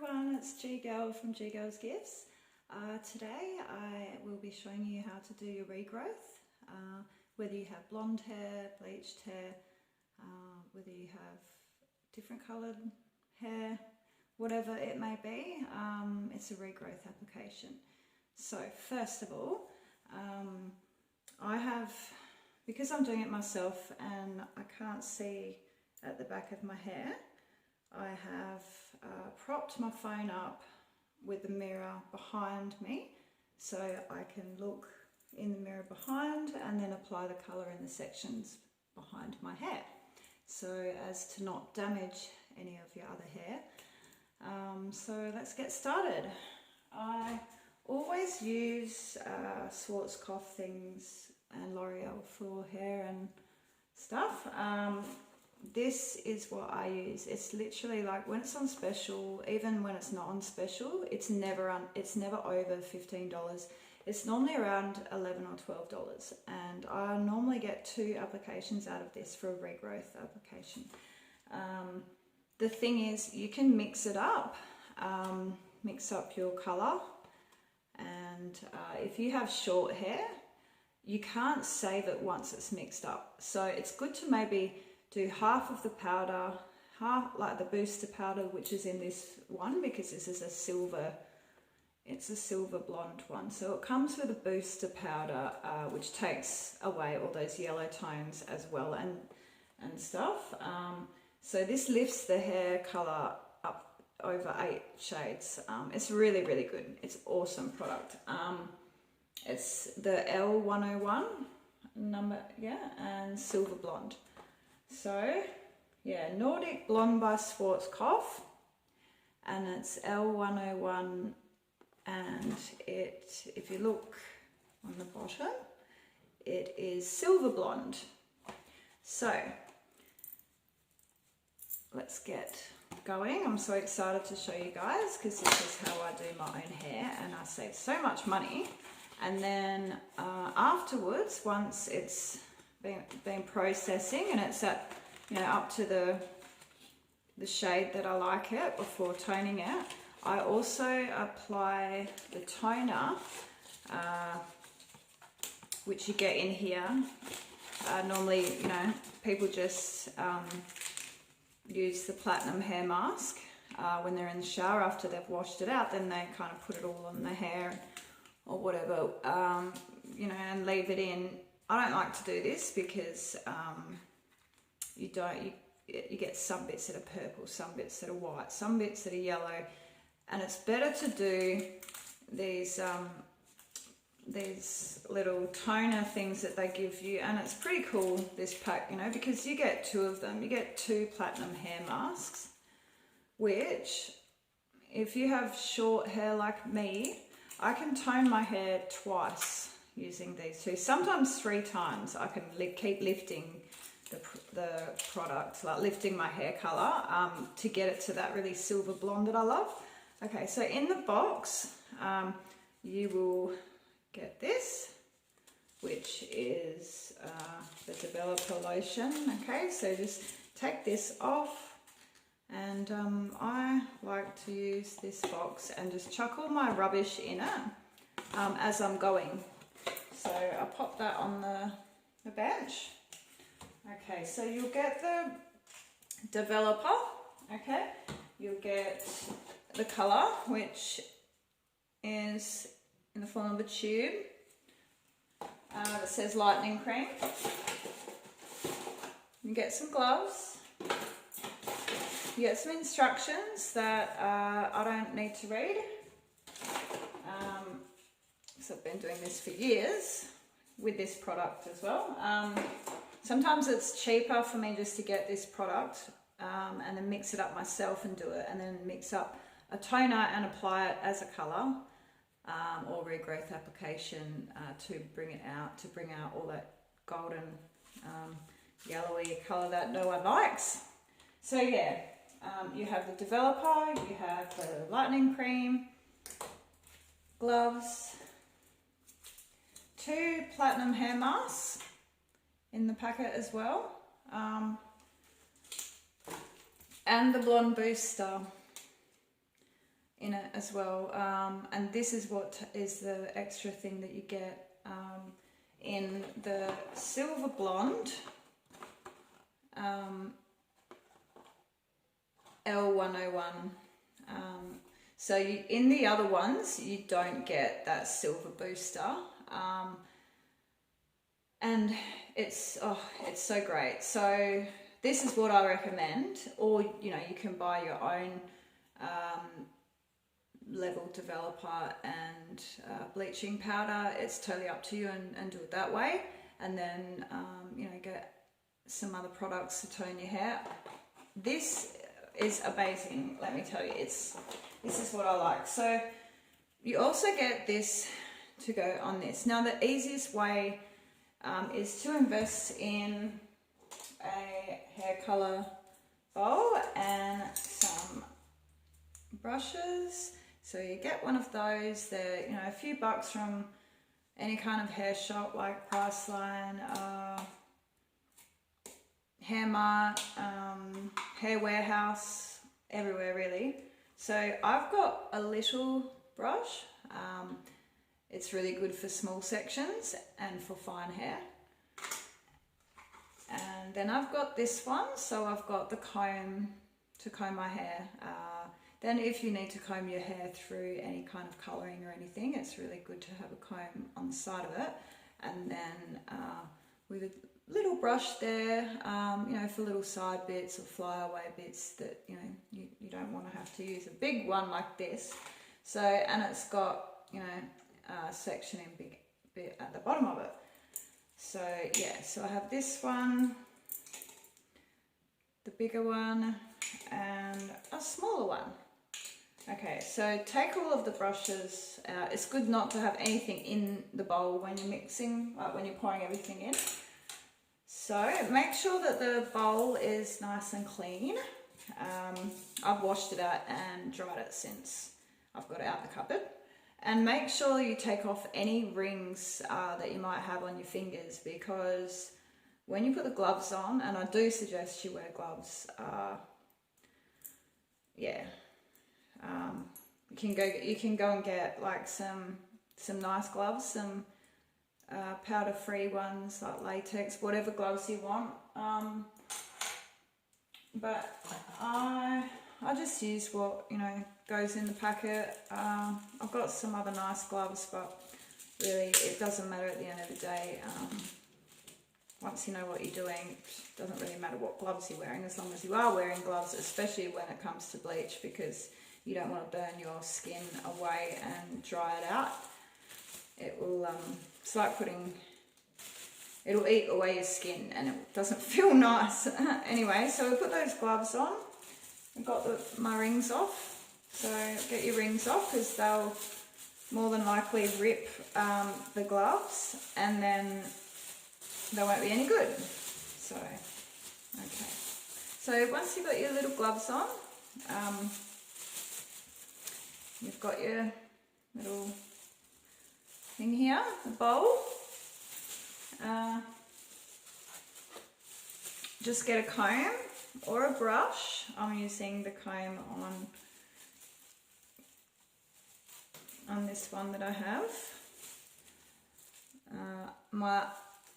everyone, it's G-Girl from GGirlZGiftZ. Today I will be showing you how to do your regrowth, whether you have blonde hair, bleached hair, whether you have different coloured hair, whatever it may be, it's a regrowth application. So first of all, because I'm doing it myself and I can't see at the back of my hair, I have propped my phone up with the mirror behind me so I can look in the mirror behind and then apply the colour in the sections behind my hair, so as to not damage any of your other hair. So let's get started. I always use Schwarzkopf things and L'Oreal for hair and stuff. This is what I use. It's literally like when it's on special, even when it's not on special, it's never over $15. It's normally around $11 or $12, and I normally get 2 applications out of this for a regrowth application. The thing is, you can mix it up, mix up your colour, and if you have short hair, you can't save it once it's mixed up. So it's good to maybe do half of the powder, half like the booster powder, which is in this one, because this is a silver blonde one. So it comes with a booster powder, which takes away all those yellow tones as well and stuff. So this lifts the hair colour up over 8 shades. It's really, really good. It's an awesome product. It's the L101 number, yeah, and silver blonde. So yeah, Nordic Blonde by Schwarzkopf, and it's L101, and if you look on the bottom, it is silver blonde. So let's get going. I'm so excited to show you guys because this is how I do my own hair, and I save so much money. And then afterwards, once it's been processing and it's at, up to the shade that I like it before toning it, I also apply the toner, which you get in here. Normally, people just use the platinum hair mask when they're in the shower after they've washed it out. Then they kind of put it all on their hair or whatever, and leave it in. I don't like to do this because you get some bits that are purple, some bits that are white, some bits that are yellow, and it's better to do these little toner things that they give you, and it's pretty cool, this pack, because you get 2 of them. You get 2 platinum hair masks, which if you have short hair like me, I can tone my hair twice using these 2, sometimes 3 times. I can keep lifting the product, like lifting my hair color, to get it to that really silver blonde that I love. Okay, so in the box, you will get this, which is the developer lotion. Okay, so just take this off, and I like to use this box and just chuck all my rubbish in it as I'm going. So I pop that on the bench. Okay, so you'll get the developer, okay? You'll get the colour, which is in the form of a tube that says lightning cream. You get some gloves. You get some instructions that I don't need to read. So I've been doing this for years with this product as well. Sometimes it's cheaper for me just to get this product and then mix it up myself and do it, and then mix up a toner and apply it as a colour or regrowth application to bring out all that golden yellowy colour that no one likes. So yeah, you have the developer, you have the lightning cream, gloves, 2 platinum hair masks in the packet as well, and the blonde booster. in it as well, and this is what is the extra thing that you get in the Silver Blonde L101. So in the other ones you don't get that silver booster, and it's so great. So this is what I recommend, or you know, you can buy your own level developer and bleaching powder. It's totally up to you, and do it that way, and then you know, get some other products to tone your hair. This is amazing, let me tell you. This is what I like. So you also get this to go on this. Now the easiest way is to invest in a hair color bowl and some brushes. So you get one of those. They're, you know, a few bucks from any kind of hair shop like Priceline, Hair Mart, Hair Warehouse, everywhere really. So I've got a little brush. It's really good for small sections and for fine hair. And then I've got this one, so I've got the comb to comb my hair. Then if you need to comb your hair through any kind of colouring or anything, it's really good to have a comb on the side of it. And then with a little brush there, you know, for little side bits or flyaway bits that, you know, you don't want to have to use a big one like this. So, and it's got, you know, a section in big bit at the bottom of it. So yeah, so I have this one, the bigger one, and a smaller one. Okay, so take all of the brushes out. It's good not to have anything in the bowl when you're mixing, like when you're pouring everything in. So make sure that the bowl is nice and clean. I've washed it out and dried it since I've got it out the cupboard. And make sure you take off any rings that you might have on your fingers, because when you put the gloves on, and I do suggest you wear gloves, yeah, you can go and get like some nice gloves, some powder free ones like latex, whatever gloves you want. But I just use what, you know, goes in the packet. I've got some other nice gloves, but really it doesn't matter at the end of the day. Once you know what you're doing, it doesn't really matter what gloves you're wearing, as long as you are wearing gloves, especially when it comes to bleach, because you don't want to burn your skin away and dry it out. It will, it's like it'll eat away your skin and it doesn't feel nice. Anyway, so we put those gloves on. I've got my rings off. So get your rings off, because they'll more than likely rip the gloves, and then they won't be any good. So, okay. So once you've got your little gloves on, you've got your little thing here, the bowl. Just get a comb or a brush. I'm using the comb on this one that I have. My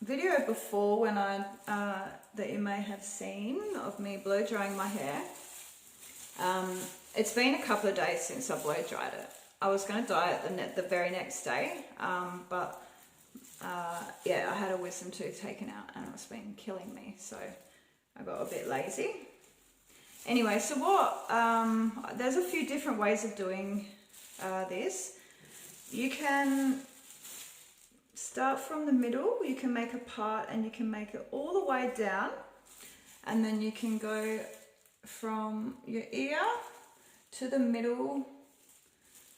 video before, when that you may have seen of me blow drying my hair, it's been a couple of days since I blow dried it. I was going to dye it the very next day, but yeah, I had a wisdom tooth taken out and it's been killing me, so I got a bit lazy. Anyway, so there's a few different ways of doing this. You can start from the middle, you can make a part and you can make it all the way down, and then you can go from your ear to the middle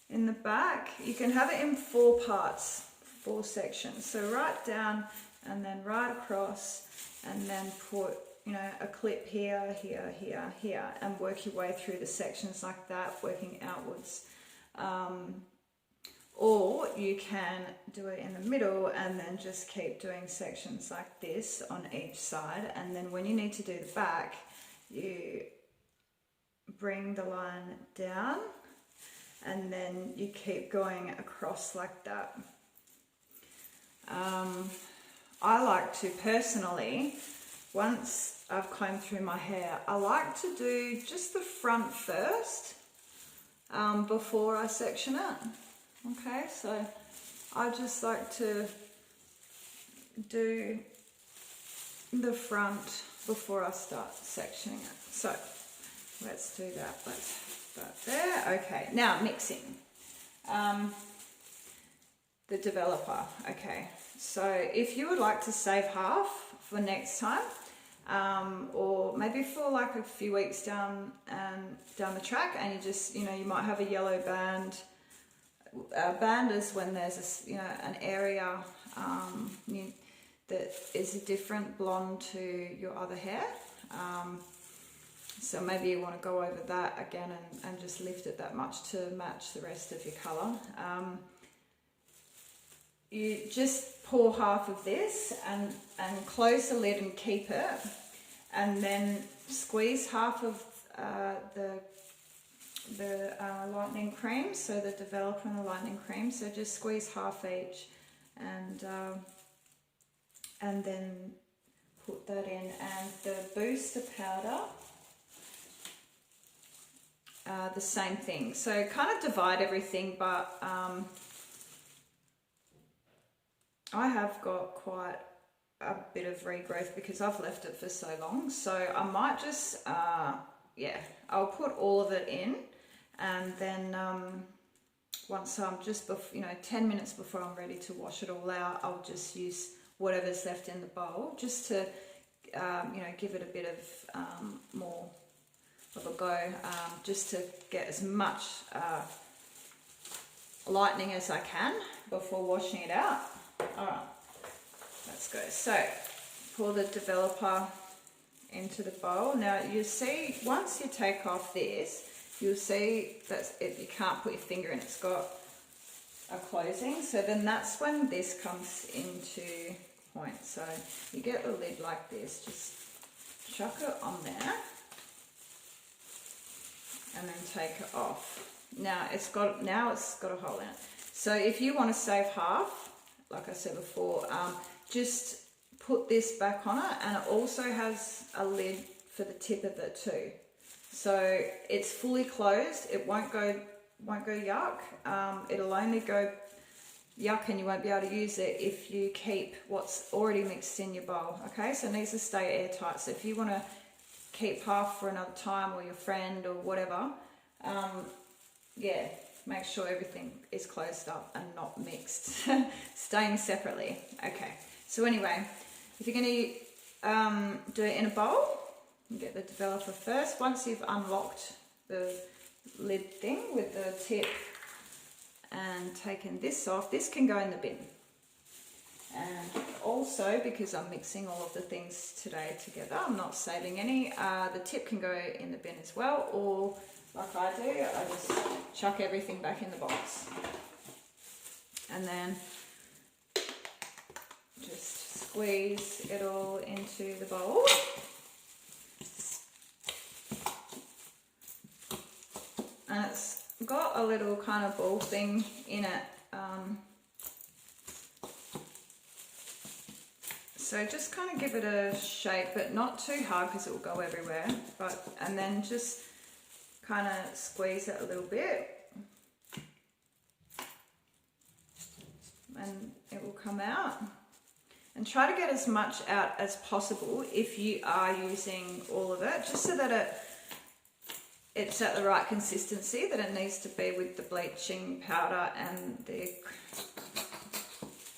in the back. You can have it in 4 parts, 4 sections. So right down and then right across, and then put, you know, a clip here, here, here, here, and work your way through the sections like that, working outwards. Or you can do it in the middle and then just keep doing sections like this on each side, and then when you need to do the back, you bring the line down and then you keep going across like that. I like to personally, once I've combed through my hair, I like to do just the front first before I section it. Okay, so I just like to do the front before I start sectioning it. So let's do that. Let's start there. Okay, now mixing. The developer. Okay, so if you would like to save half for next time, or maybe for like a few weeks down the track, and you just, you know, you might have a yellow band. Band is when there's a, you know, an area that is a different blonde to your other hair. So maybe you want to go over that again and just lift it that much to match the rest of your colour. You just pour half of this and close the lid and keep it, and then squeeze half of the lightening cream, so the developer and the lightening cream. So just squeeze half each, and then put that in. And the booster powder, the same thing. So kind of divide everything, but I have got quite a bit of regrowth because I've left it for so long. So I might just, yeah, I'll put all of it in, and then once I'm just, 10 minutes before I'm ready to wash it all out, I'll just use whatever's left in the bowl just to, give it a bit of more of a go, just to get as much lightening as I can before washing it out. Alright, let's go. So, pour the developer into the bowl. Now, you see, once you take off this, you'll see that you can't put your finger in, it's got a closing. So then that's when this comes into point. So you get the lid like this, just chuck it on there, and then take it off. Now it's got a hole in it. So if you want to save half, like I said before, just put this back on it, and it also has a lid for the tip of it too. So it's fully closed. It won't go yuck. It'll only go yuck, and you won't be able to use it if you keep what's already mixed in your bowl. Okay, so it needs to stay airtight. So if you want to keep half for another time, or your friend, or whatever, yeah, make sure everything is closed up and not mixed, staying separately. Okay, so anyway, if you're going to do it in a bowl, you get the developer first. Once you've unlocked the lid thing with the tip and taken this off, this can go in the bin. And also, because I'm mixing all of the things today together, I'm not saving any, the tip can go in the bin as well, or like I do, I just chuck everything back in the box. And then just squeeze it all into the bowl. And it's got a little kind of ball thing in it. So just kind of give it a shake, but not too hard because it will go everywhere. And then just kind of squeeze it a little bit, and it will come out. And try to get as much out as possible if you are using all of it, just so that it's at the right consistency that it needs to be with the bleaching powder and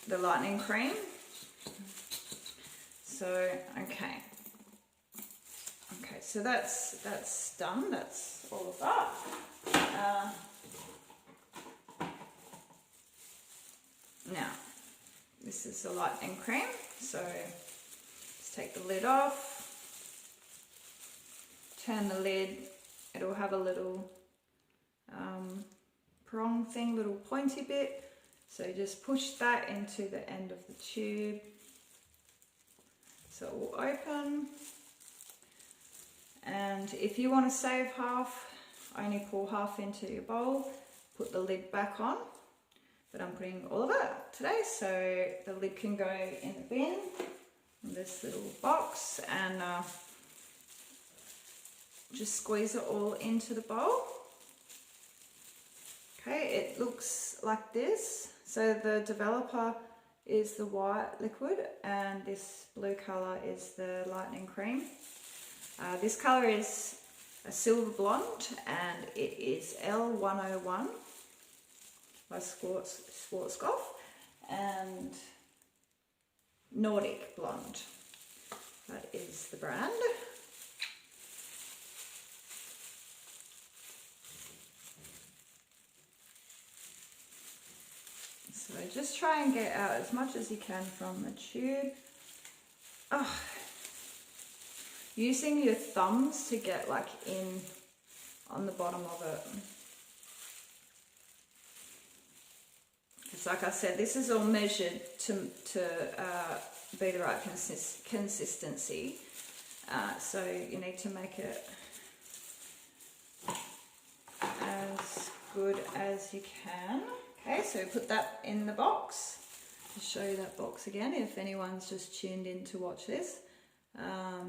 the lightening cream. So okay, so that's done. That's all of that. Now this is the lightening cream. So let's take the lid off. Turn the lid. It'll have a little prong thing, little pointy bit. So just push that into the end of the tube. So it will open. And if you want to save half, only pour half into your bowl, put the lid back on, but I'm putting all of it today, so the lid can go in the bin, in this little box, and just squeeze it all into the bowl. Okay, it looks like this. So the developer is the white liquid and this blue colour is the lightning cream. This colour is a silver blonde and it is L101 by Schwarzkopf and Nordic blonde. That is the brand. So just try and get out as much as you can from the tube. Oh, using your thumbs to get like in on the bottom of it. It's like I said, this is all measured to be the right consistency. So you need to make it as good as you can. Okay, so put that in the box. I'll show you that box again if anyone's just tuned in to watch this.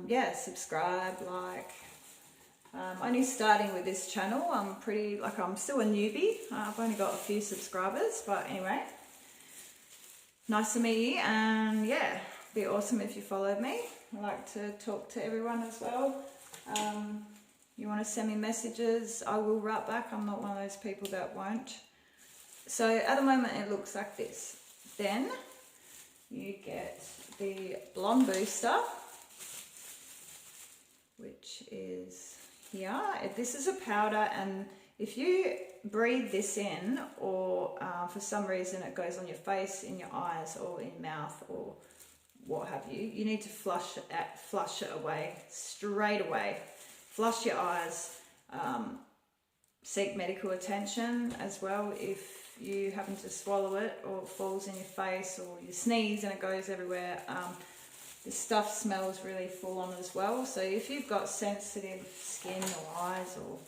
Yeah, subscribe, like. Only starting with this channel. I'm still a newbie. I've only got a few subscribers, but anyway, nice to meet you. And yeah, be awesome if you followed me. I like to talk to everyone as well. You want to send me messages, I will write back. I'm not one of those people that won't. So at the moment it looks like this. Then you get the blonde booster, which is here. This is a powder, and if you breathe this in, or for some reason it goes on your face, in your eyes, or in your mouth, or what have you, you need to flush it away straight away. Flush your eyes. Seek medical attention as well if you happen to swallow it, or it falls in your face, or you sneeze and it goes everywhere. This stuff smells really full on as well. So if you've got sensitive skin or eyes or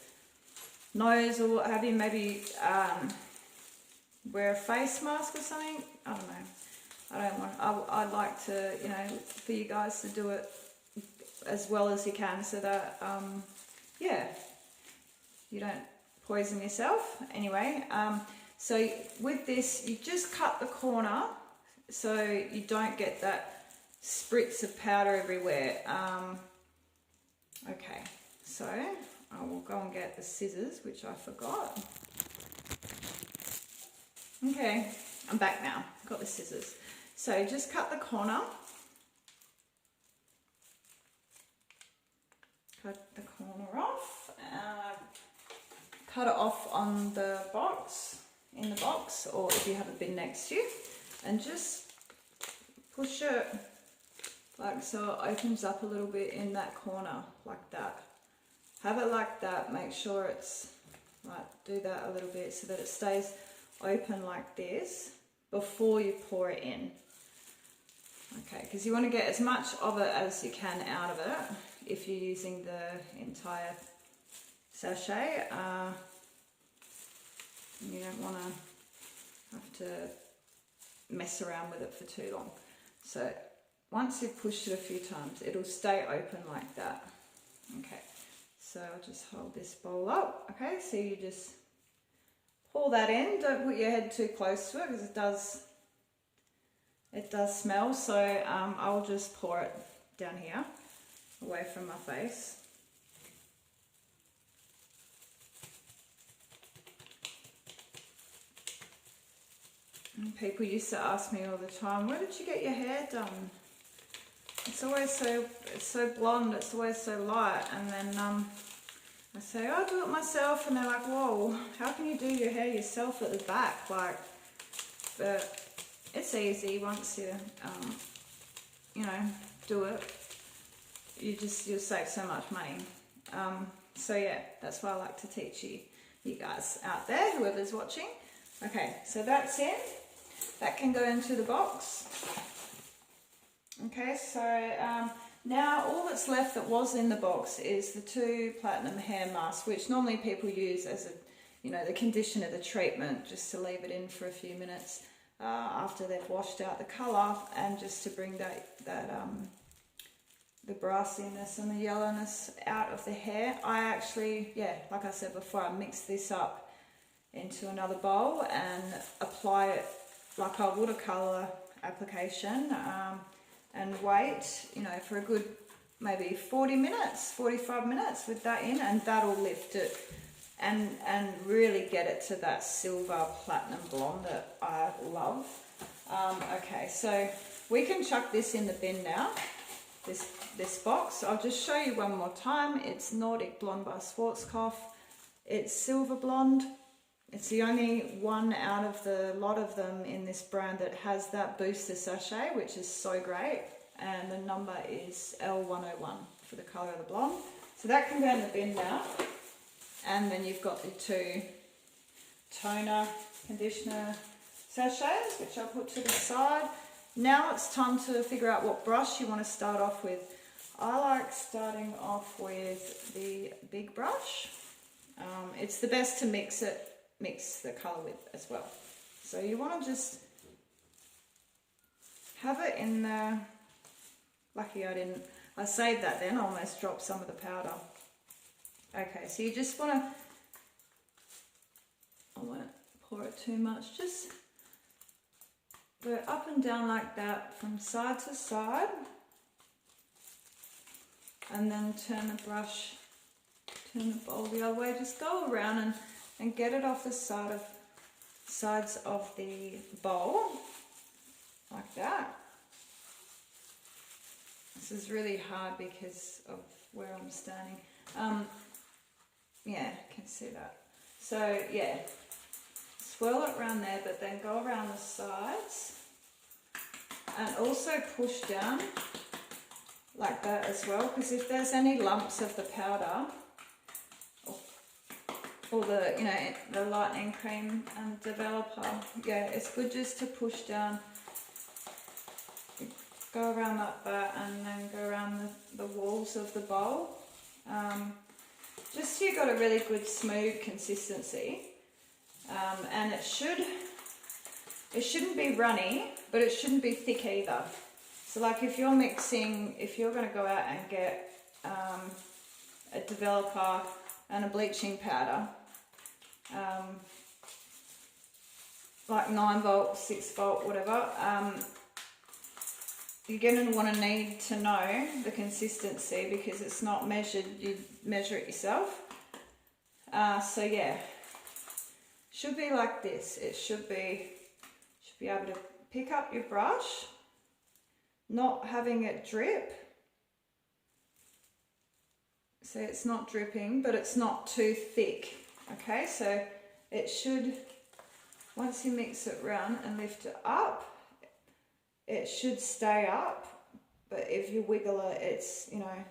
nose or what have you, maybe wear a face mask or something. I don't know. I'd like to, you know, for you guys to do it as well as you can, so that yeah, you don't poison yourself. Anyway, so with this, you just cut the corner so you don't get that spritz of powder everywhere. Okay, so I will go and get the scissors, which I forgot. Okay, I'm back now. Got the scissors. So just cut the corner. Cut the corner off. Cut it off on the box, in the box, or if you have a bin next to you, and just push it like so it opens up a little bit in that corner, like that. Have it like that. Make sure it's like, do that a little bit so that it stays open like this before you pour it in. Okay, because you want to get as much of it as you can out of it if you're using the entire sachet. You don't want to have to mess around with it for too long. So once you've pushed it a few times, it'll stay open like that. Okay, so I'll just hold this bowl up. Okay, so you just pour that in. Don't put your head too close to it because it does smell. So I'll just pour it down here, away from my face. And people used to ask me all the time, where did you get your hair done? It's always so blonde, it's always so light. And then I say, oh, I do it myself, and they're like, whoa, how can you do your hair yourself at the back? Like, but it's easy once you you know, do it. You'll save so much money. So yeah, that's why I like to teach you guys out there, whoever's watching. Okay, so that's in. That can go into the box. Okay, so now all that's left that was in the box is the 2 platinum hair masks, which normally people use as a you know, the conditioner, the treatment, just to leave it in for a few minutes after they've washed out the colour, and just to bring the brassiness and the yellowness out of the hair. I actually, yeah, like I said before, I mix this up into another bowl and apply it like I would a colour application, and wait, you know, for a good maybe 40 minutes, 45 minutes with that in, and that'll lift it and really get it to that silver platinum blonde that I love. Okay, so we can chuck this in the bin now, this box. I'll just show you one more time. It's Nordic Blonde by Schwarzkopf. It's silver blonde. It's the only one out of the lot of them in this brand that has that booster sachet, which is so great. And the number is L101 for the colour of the blonde. So that can go in the bin now. And then you've got the two toner conditioner sachets, which I'll put to the side. Now it's time to figure out what brush you want to start off with. I like starting off with the big brush. It's the best to mix the colour with as well. So you want to just have it in there. Lucky I didn't. I saved that then, I almost dropped some of the powder. Okay, so you just want to, I won't pour it too much, just go up and down like that from side to side, and then turn the bowl the other way. Just go around and get it off the sides of the bowl, like that. This is really hard because of where I'm standing. Yeah, I can see that. So yeah, swirl it around there, but then go around the sides and also push down like that as well, because if there's any lumps of the powder or the, you know, the lightening cream and developer, yeah, it's good just to push down, go around like that, and then go around the walls of the bowl. Just so you've got a really good smooth consistency, and it shouldn't be runny, but it shouldn't be thick either. So like if you're mixing, if you're going to go out and get a developer and a bleaching powder, like 9 volt, 6 volt, whatever, you're going to want to need to know the consistency because it's not measured, you measure it yourself. So yeah, should be like this. It should be able to pick up your brush, not having it drip. So it's not dripping, but it's not too thick. Okay, so it should, once you mix it around and lift it up, it should stay up, but if you wiggle it, it's, you know,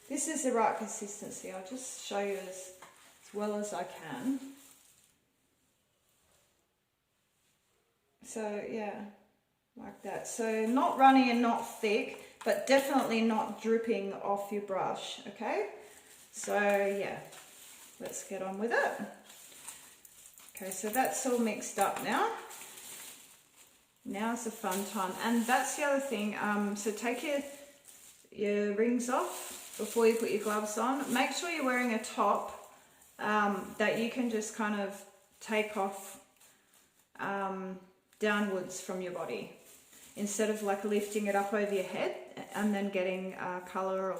this is the right consistency. I'll just show you as well as I can. So yeah, like that. So not runny and not thick, but definitely not dripping off your brush, okay? So yeah, let's get on with it. Okay, so that's all mixed up now. Now's the fun time, and that's the other thing. So take your rings off before you put your gloves on. Make sure you're wearing a top that you can just kind of take off downwards from your body, instead of like lifting it up over your head and then getting colour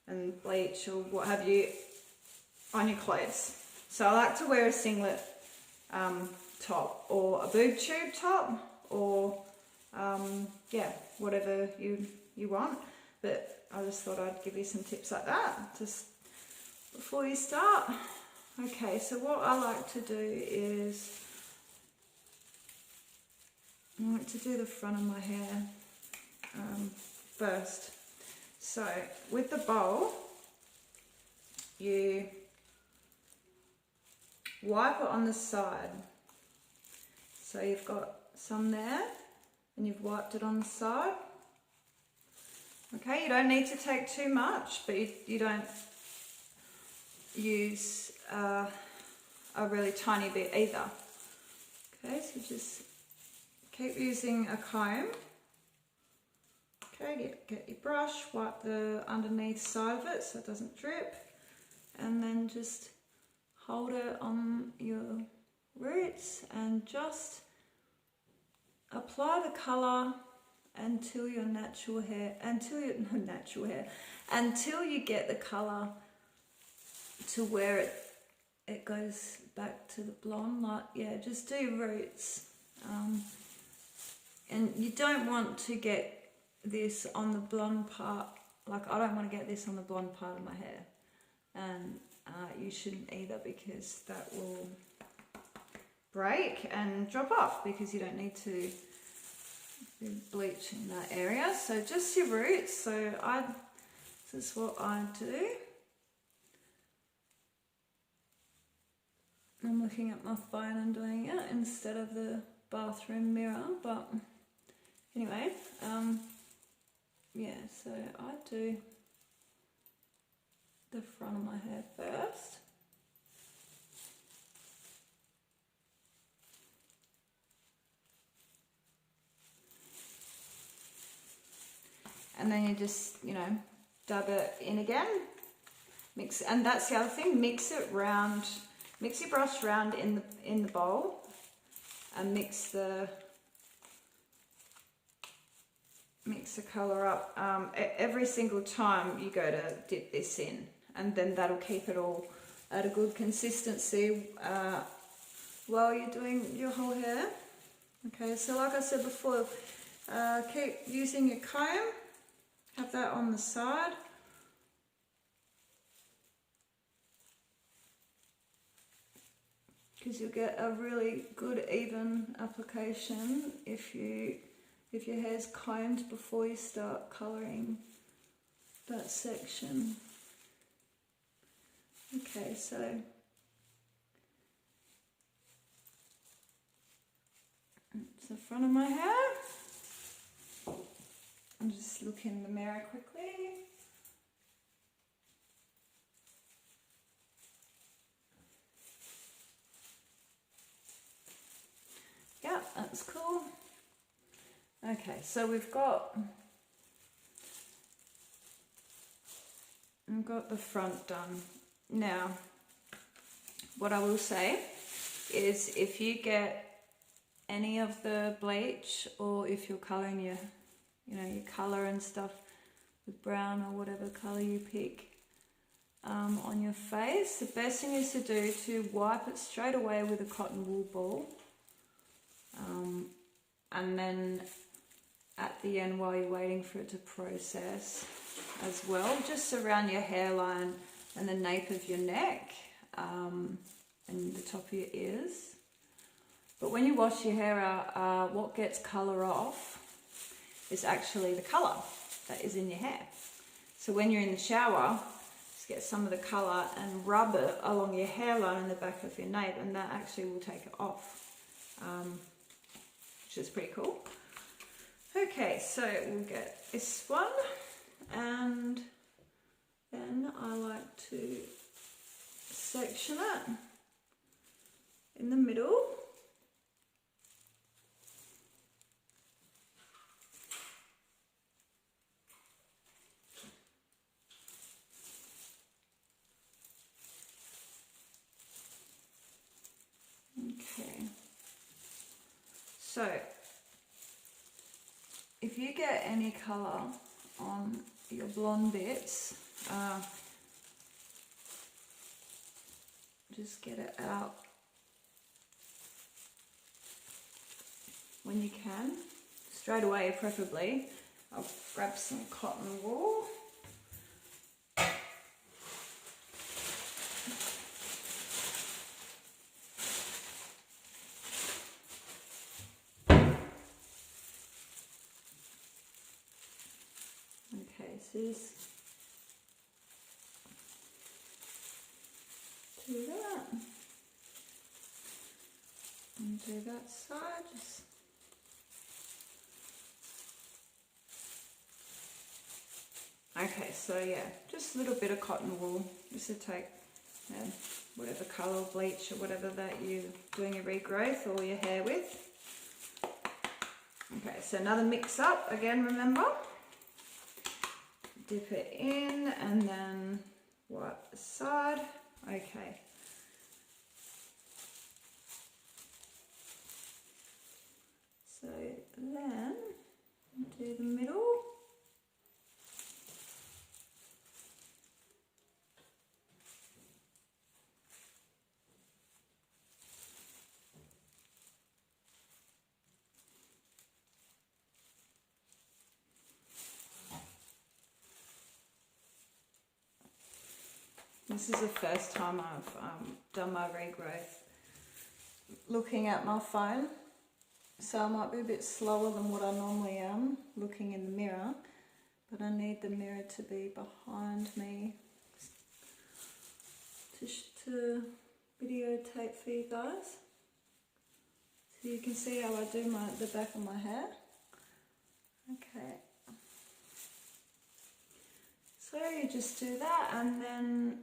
and bleach or what have you on your clothes. So I like to wear a singlet top or a boob tube top, or yeah, whatever you want. But I just thought I'd give you some tips like that just before you start. Okay, so what I like to do is I like to do the front of my hair first. So with the bowl, you wipe it on the side. So you've got some there and you've wiped it on the side. Okay, you don't need to take too much, but you don't use a a really tiny bit either. Okay, so just keep using a comb. Okay, get your brush, wipe the underneath side of it so it doesn't drip, and then just hold it on your roots and just apply the colour until your natural hair, until you get the colour to where it goes back to the blonde. Like, yeah, just do your roots, and you don't want to get this on the blonde part. Like, I don't want to get this on the blonde part of my hair, and you shouldn't either, because that will break and drop off, because you don't need to bleach in that area. So just your roots. So this is what I do. I'm looking at my phone and doing it instead of the bathroom mirror, but anyway, yeah, so I do the front of my hair first. And then you just, you know, dab it in again. Mix, and that's the other thing, mix it round, mix your brush round in the bowl, and mix the colour up every single time you go to dip this in, and then that'll keep it all at a good consistency while you're doing your whole hair. Okay, so like I said before, keep using your comb, have that on the side. Because you'll get a really good even application if your hair's combed before you start colouring that section. Okay, so it's the front of my hair. I'll just look in the mirror quickly. Yeah, that's cool. Okay, so we've got the front done. Now, what I will say is, if you get any of the bleach, or if you're colouring your, you know, your colour and stuff with brown or whatever colour you pick on your face, the best thing is to do to wipe it straight away with a cotton wool ball. And then at the end, while you're waiting for it to process as well, just around your hairline and the nape of your neck and the top of your ears. But when you wash your hair out, what gets colour off is actually the colour that is in your hair. So when you're in the shower, just get some of the colour and rub it along your hairline and the back of your nape, and that actually will take it off. Which is pretty cool. Okay, so we'll get this one, and then I like to section it in the middle. Okay. So, if you get any colour on your blonde bits, just get it out when you can, straight away preferably. I'll grab some cotton wool. To that, and do that side. Just okay, so yeah, just a little bit of cotton wool, just to take and whatever colour or bleach or whatever that you're doing your regrowth or your hair with. Okay, so another mix up again, remember. Dip it in and then wipe the side. Okay. So then do the middle. This is the first time I've done my regrowth looking at my phone, so I might be a bit slower than what I normally am looking in the mirror, but I need the mirror to be behind me to videotape for you guys, so you can see how I do the back of my hair. Okay, so you just do that, and then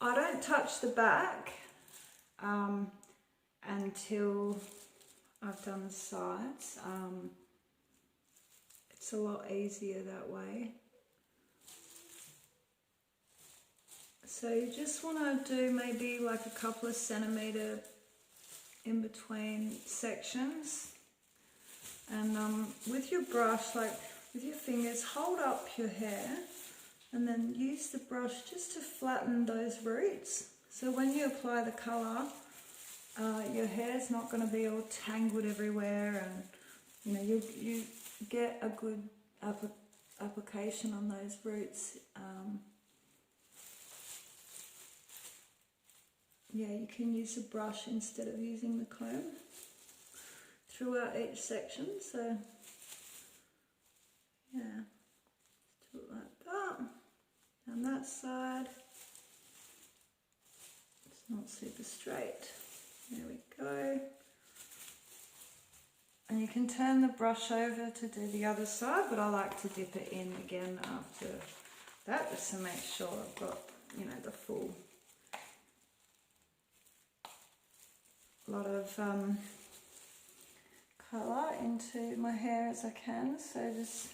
I don't touch the back until I've done the sides. It's a lot easier that way. So you just want to do maybe like a couple of centimetre in between sections, and with your brush, like with your fingers, hold up your hair and then use the brush just to flatten those roots. So when you apply the colour, your hair's not going to be all tangled everywhere, and you know you get a good application on those roots. Yeah, you can use a brush instead of using the comb throughout each section. So yeah, do it like that. On that side, it's not super straight. There we go. And you can turn the brush over to do the other side, but I like to dip it in again after that, just to make sure I've got, you know, the full lot of colour into my hair as I can. So just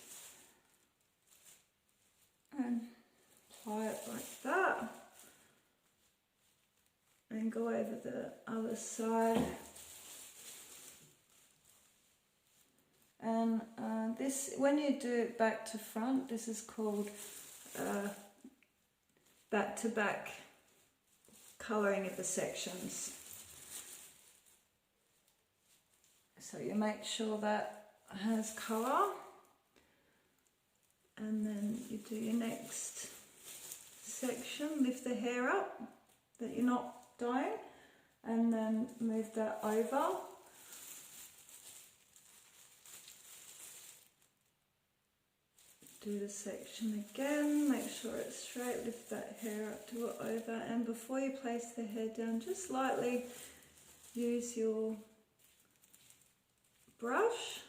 apply it like that, and go over the other side. And this, when you do it back to front, this is called back to back colouring of the sections. So you make sure that has colour, and then you do your next section, lift the hair up that you're not dyeing, and then move that over. Do the section again, make sure it's straight, lift that hair up, do it over, and before you place the hair down, just lightly use your brush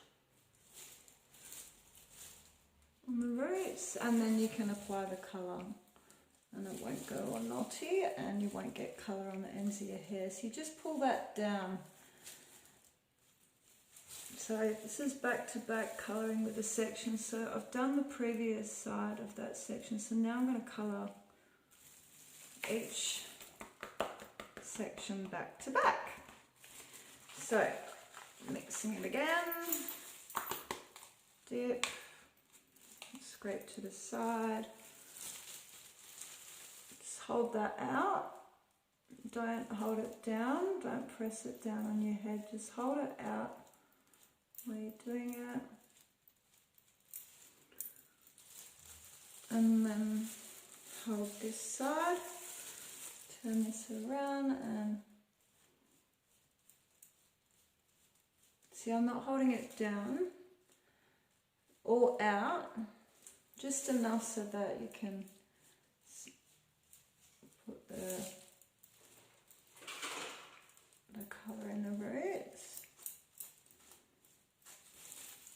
on the roots, and then you can apply the colour, and it won't go all knotty and you won't get colour on the ends of your hair. So you just pull that down. So this is back to back colouring with the section. So I've done the previous side of that section, so now I'm going to colour each section back to back. So mixing it again, dip, scrape to the side, just hold that out, don't hold it down, don't press it down on your head, just hold it out while you're doing it, and then hold this side, turn this around, and see, I'm not holding it down or out, just enough so that you can put the colour in the roots.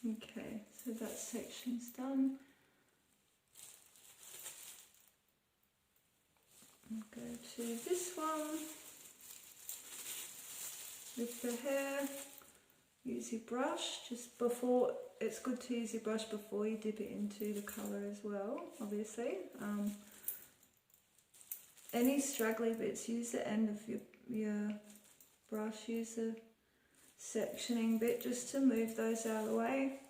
Okay, so that section's done. I'll go to this one. Lift the hair. Use your brush just before. It's good to use your brush before you dip it into the colour as well, obviously. Any straggly bits, use the end of your brush, use the sectioning bit just to move those out of the way.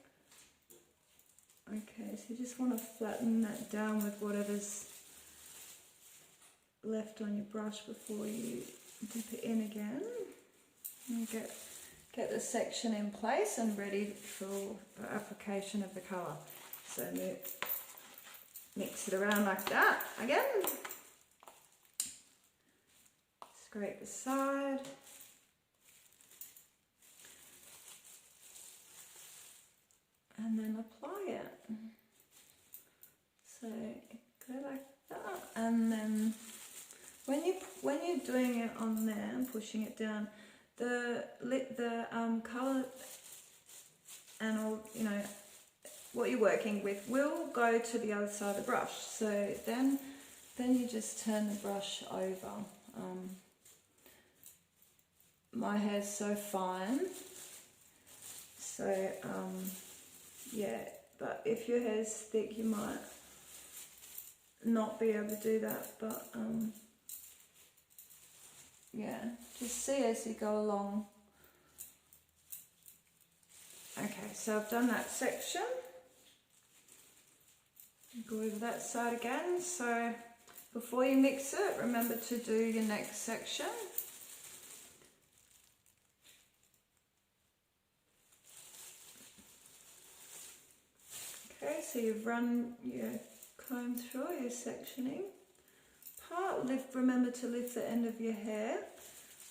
Okay, so you just want to flatten that down with whatever's left on your brush before you dip it in again. And get the section in place and ready for application of the colour. So mix it around like that again. Scrape the side. And then apply it. So go like that. And then when you're doing it on there and pushing it down, the colour and all, you know, what you're working with will go to the other side of the brush. So then you just turn the brush over. My hair's so fine, so yeah, but if your hair's thick you might not be able to do that, but yeah, just see as you go along. Okay, so I've done that section. Go over that side again. So before you mix it, remember to do your next section. Okay, so you've run your comb through your sectioning part. Remember to lift the end of your hair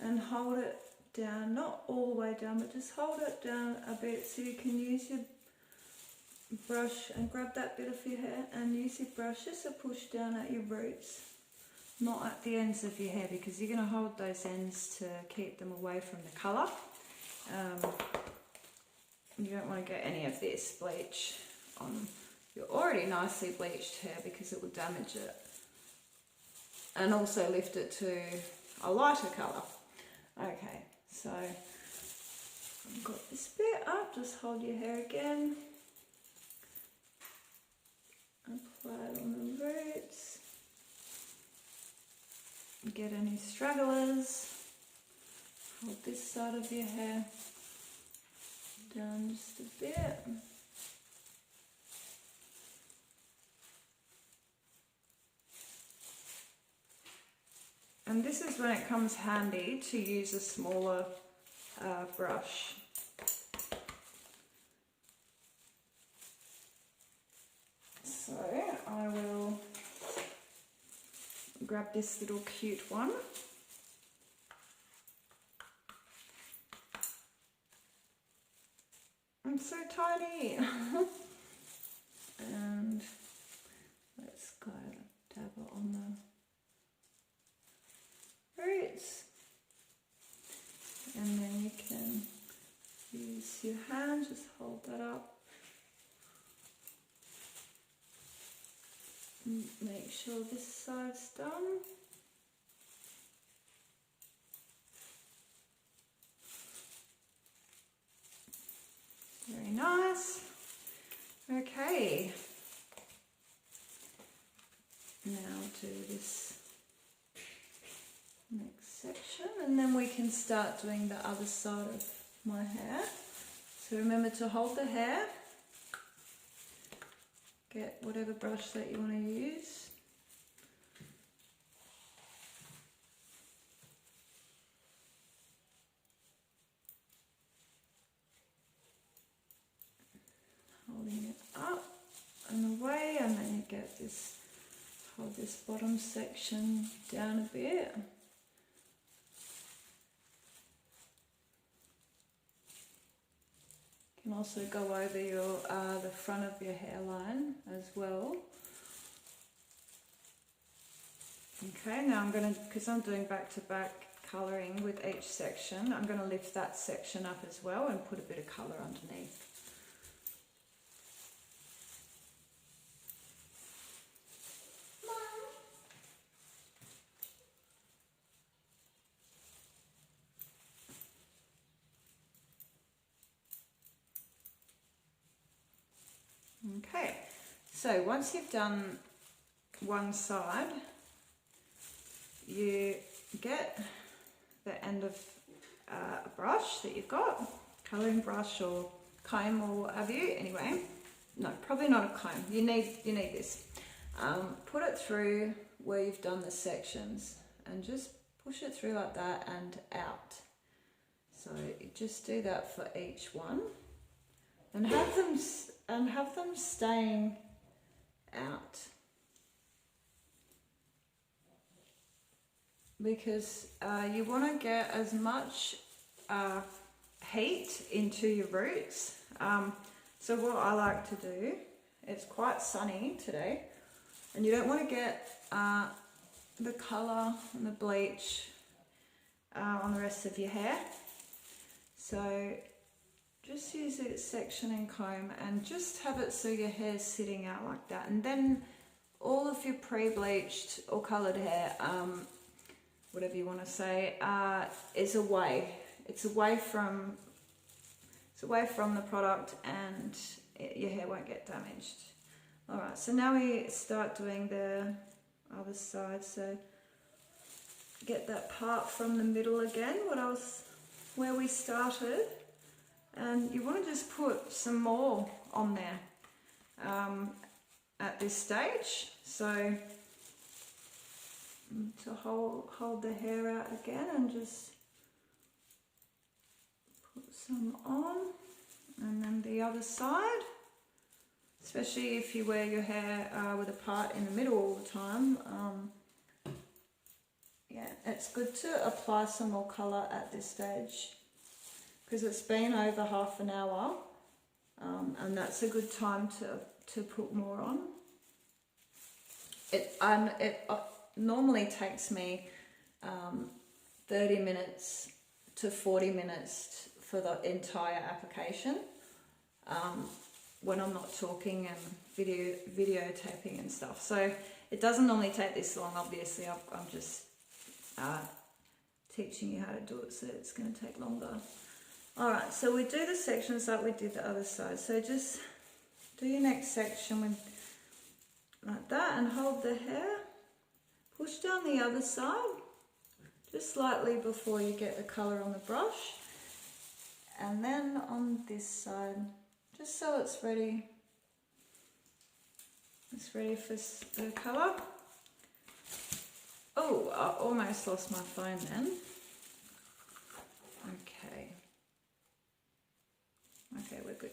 and hold it down, not all the way down, but just hold it down a bit so you can use your brush and grab that bit of your hair and use your brush just to push down at your roots, not at the ends of your hair, because you're going to hold those ends to keep them away from the colour. You don't want to get any of this bleach on your already nicely bleached hair because it will damage it, and also lift it to a lighter colour. Okay, so I've got this bit up, just hold your hair again, apply it on the roots, get any stragglers, hold this side of your hair down just a bit. And this is when it comes handy to use a smaller brush. So I will grab this little cute one. I'm so tiny. And let's go dab it on the roots, and then you can use your hand, just hold that up, make sure this side's done. Very nice. Okay, now do this next section, and then we can start doing the other side of my hair. So remember to hold the hair, get whatever brush that you want to use, holding it up and away, and then you get this, hold this bottom section down a bit. You can also go over your the front of your hairline as well. Okay, now I'm going to, because I'm doing back-to-back colouring with each section, I'm going to lift that section up as well and put a bit of colour underneath. Okay, so once you've done one side, you get the end of a brush that you've got, colouring brush or comb or what have you. Anyway, no, probably not a comb. You need this. Put it through where you've done the sections and just push it through like that and out. So you just do that for each one, and have them staying out, because you want to get as much heat into your roots. So what I like to do, it's quite sunny today, and you don't want to get the colour and the bleach on the rest of your hair. So just use a sectioning comb and just have it so your hair's sitting out like that, and then all of your pre-bleached or coloured hair, whatever you want to say, is away. It's away from the product, and your hair won't get damaged. Alright, so now we start doing the other side. So get that part from the middle again, where we started, and you want to just put some more on there at this stage. So to hold the hair out again, and just put some on, and then the other side, especially if you wear your hair with a part in the middle all the time. Yeah, it's good to apply some more colour at this stage, because it's been over half an hour, and that's a good time to put more on. It normally takes me 30 minutes to 40 minutes for the entire application, when I'm not talking and videotaping and stuff. So it doesn't normally take this long. Obviously, I'm just teaching you how to do it, so it's going to take longer. Alright, so we do the sections like we did the other side. So just do your next section with like that, and hold the hair. Push down the other side just slightly before you get the colour on the brush, and then on this side, just so it's ready. It's ready for the colour. Oh, I almost lost my phone then. Okay. Okay, we're good.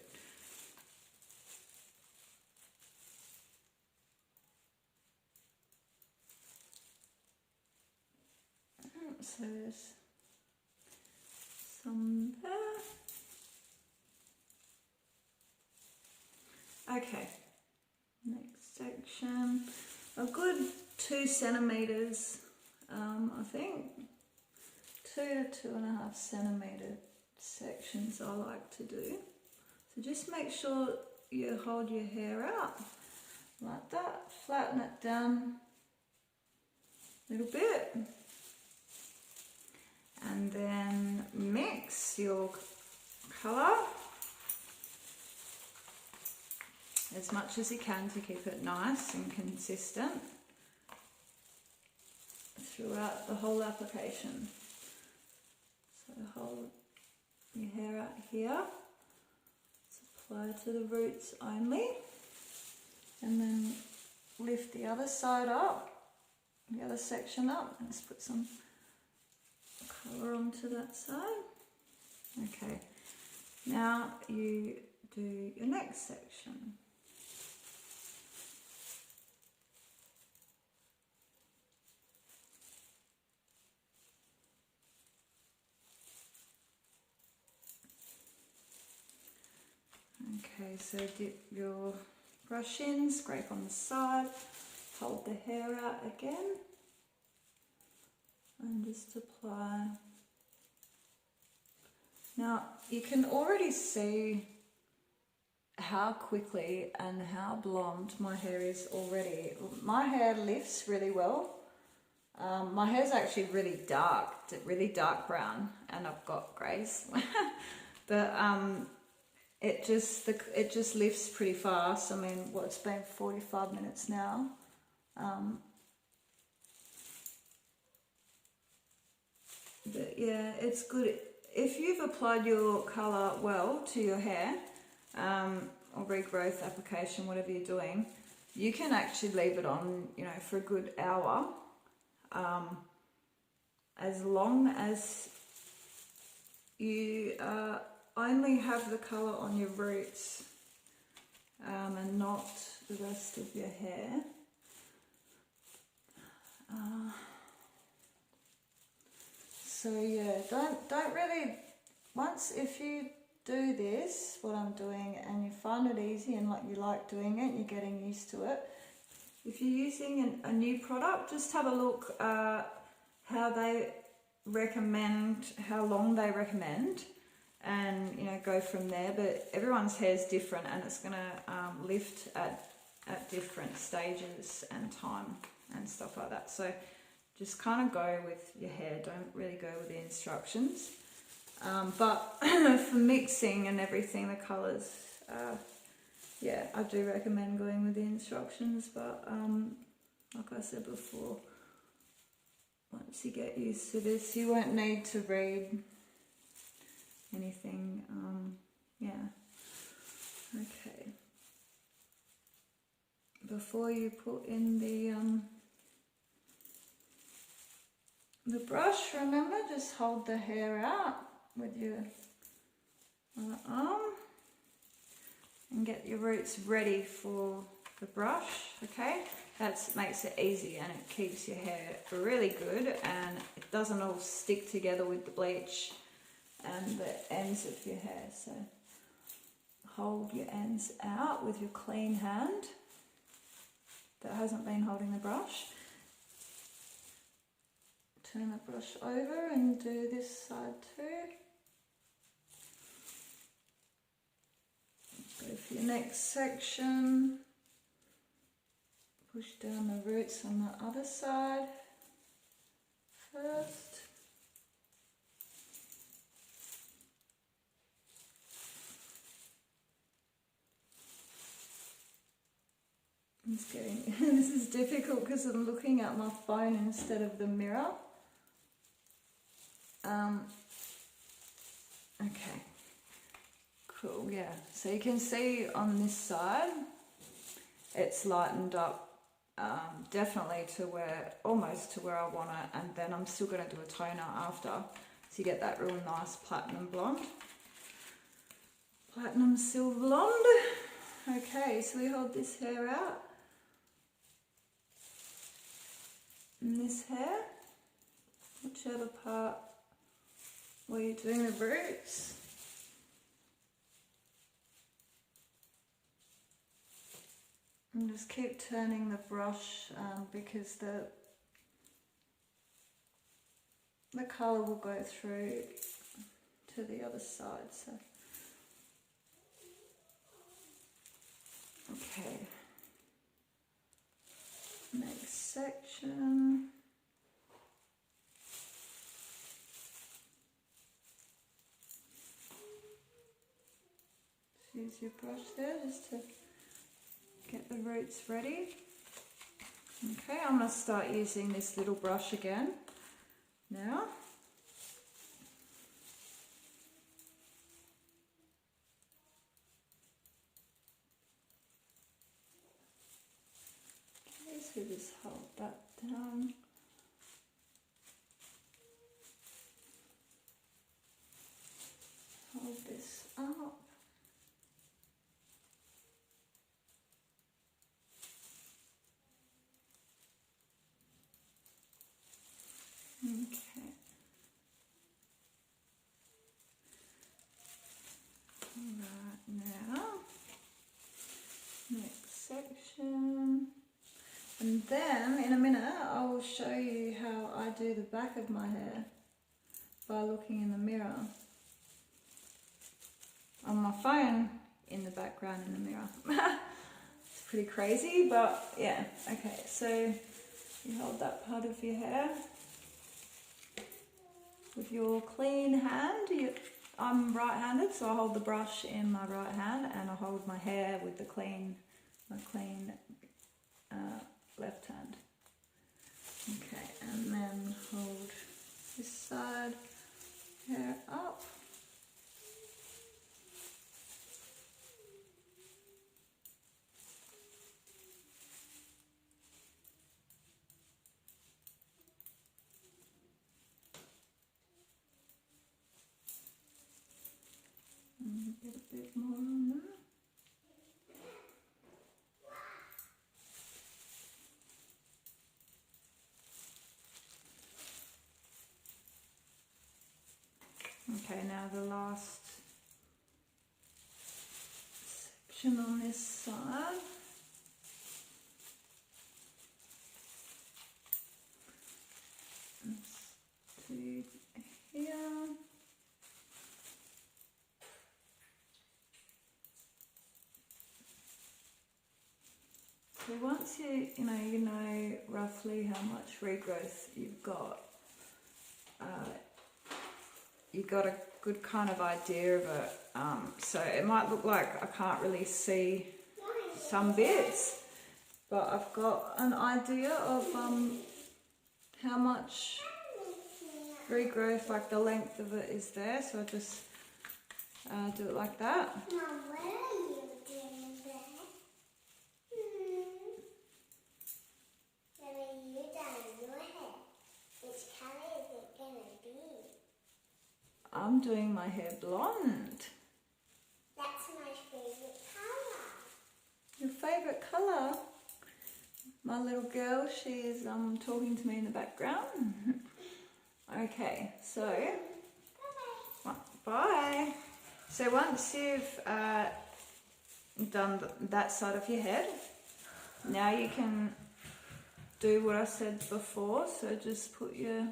So there's some there. Okay, next section. A good 2 centimeters, I think. 2 to 2.5 centimeter sections I like to do. So just make sure you hold your hair out like that. Flatten it down a little bit. And then mix your colour as much as you can to keep it nice and consistent throughout the whole application. So hold your hair out here, apply to the roots only, and then lift the other side up, the other section up, and just put some colour onto that side. Okay, now you do your next section. Okay, so dip your brush in, scrape on the side, hold the hair out again, and just apply. Now you can already see how quickly and how blonde my hair is already. My hair lifts really well. My hair's actually really dark brown, and I've got greys. But it just lifts pretty fast. I mean, well, it's been 45 minutes now. But yeah, it's good. If you've applied your colour well to your hair, or regrowth application, whatever you're doing, you can actually leave it on, you know, for a good hour, as long as you only have the colour on your roots, and not the rest of your hair. So yeah, don't really, if you do this, what I'm doing, and you find it easy and like you like doing it, you're getting used to it. If you're using a new product, just have a look how they recommend, how long they recommend, and you know, go from there. But everyone's hair is different, and it's gonna lift at different stages and time and stuff like that. So just kind of go with your hair, don't really go with the instructions. But for mixing and everything, the colours, yeah, I do recommend going with the instructions. But like I said before, once you get used to this, you won't need to read anything. Yeah. Okay. Before you put in the brush, remember, just hold the hair out with your arm and get your roots ready for the brush. Okay, that makes it easy, and it keeps your hair really good, and it doesn't all stick together with the bleach and the ends of your hair. So hold your ends out with your clean hand that hasn't been holding the brush. Turn the brush over and do this side too. Go for your next section. Push down the roots on the other side first. It's getting, this is difficult because I'm looking at my phone instead of the mirror. Okay, cool, yeah. So you can see on this side, it's lightened up definitely to where, almost to where I want it, and then I'm still going to do a toner after, so you get that real nice platinum blonde. Platinum silver blonde. Okay, so we hold this hair out. And this hair, whichever part where you're doing the roots. And just keep turning the brush because the colour will go through to the other side. So, okay. Next section. Use your brush there just to get the roots ready. Okay, I'm going to start using this little brush again now. Okay, so just hold that down. Hold this up. Okay. Right now, next section. And then in a minute I will show you how I do the back of my hair by looking in the mirror. On my phone in the background in the mirror. It's pretty crazy, but yeah. Okay, so you hold that part of your hair with your clean hand. I'm right-handed, so I hold the brush in my right hand and I hold my hair with the clean left hand. Okay, and then hold this side, hair up. And get a bit more on there. Okay, now the last section on this side. To here. So once you know roughly how much regrowth you've got a good kind of idea of it. So it might look like I can't really see some bits, but I've got an idea of how much regrowth, like the length of it is there. So I just do it like that. Mom, what are you doing there? What are you doing your hair? Which colour is it going to be? I'm doing my hair blonde. That's my favourite colour. Your favourite colour? My little girl, she is talking to me in the background. Okay, so bye. So once you've done that side of your head, now you can do what I said before. So just put your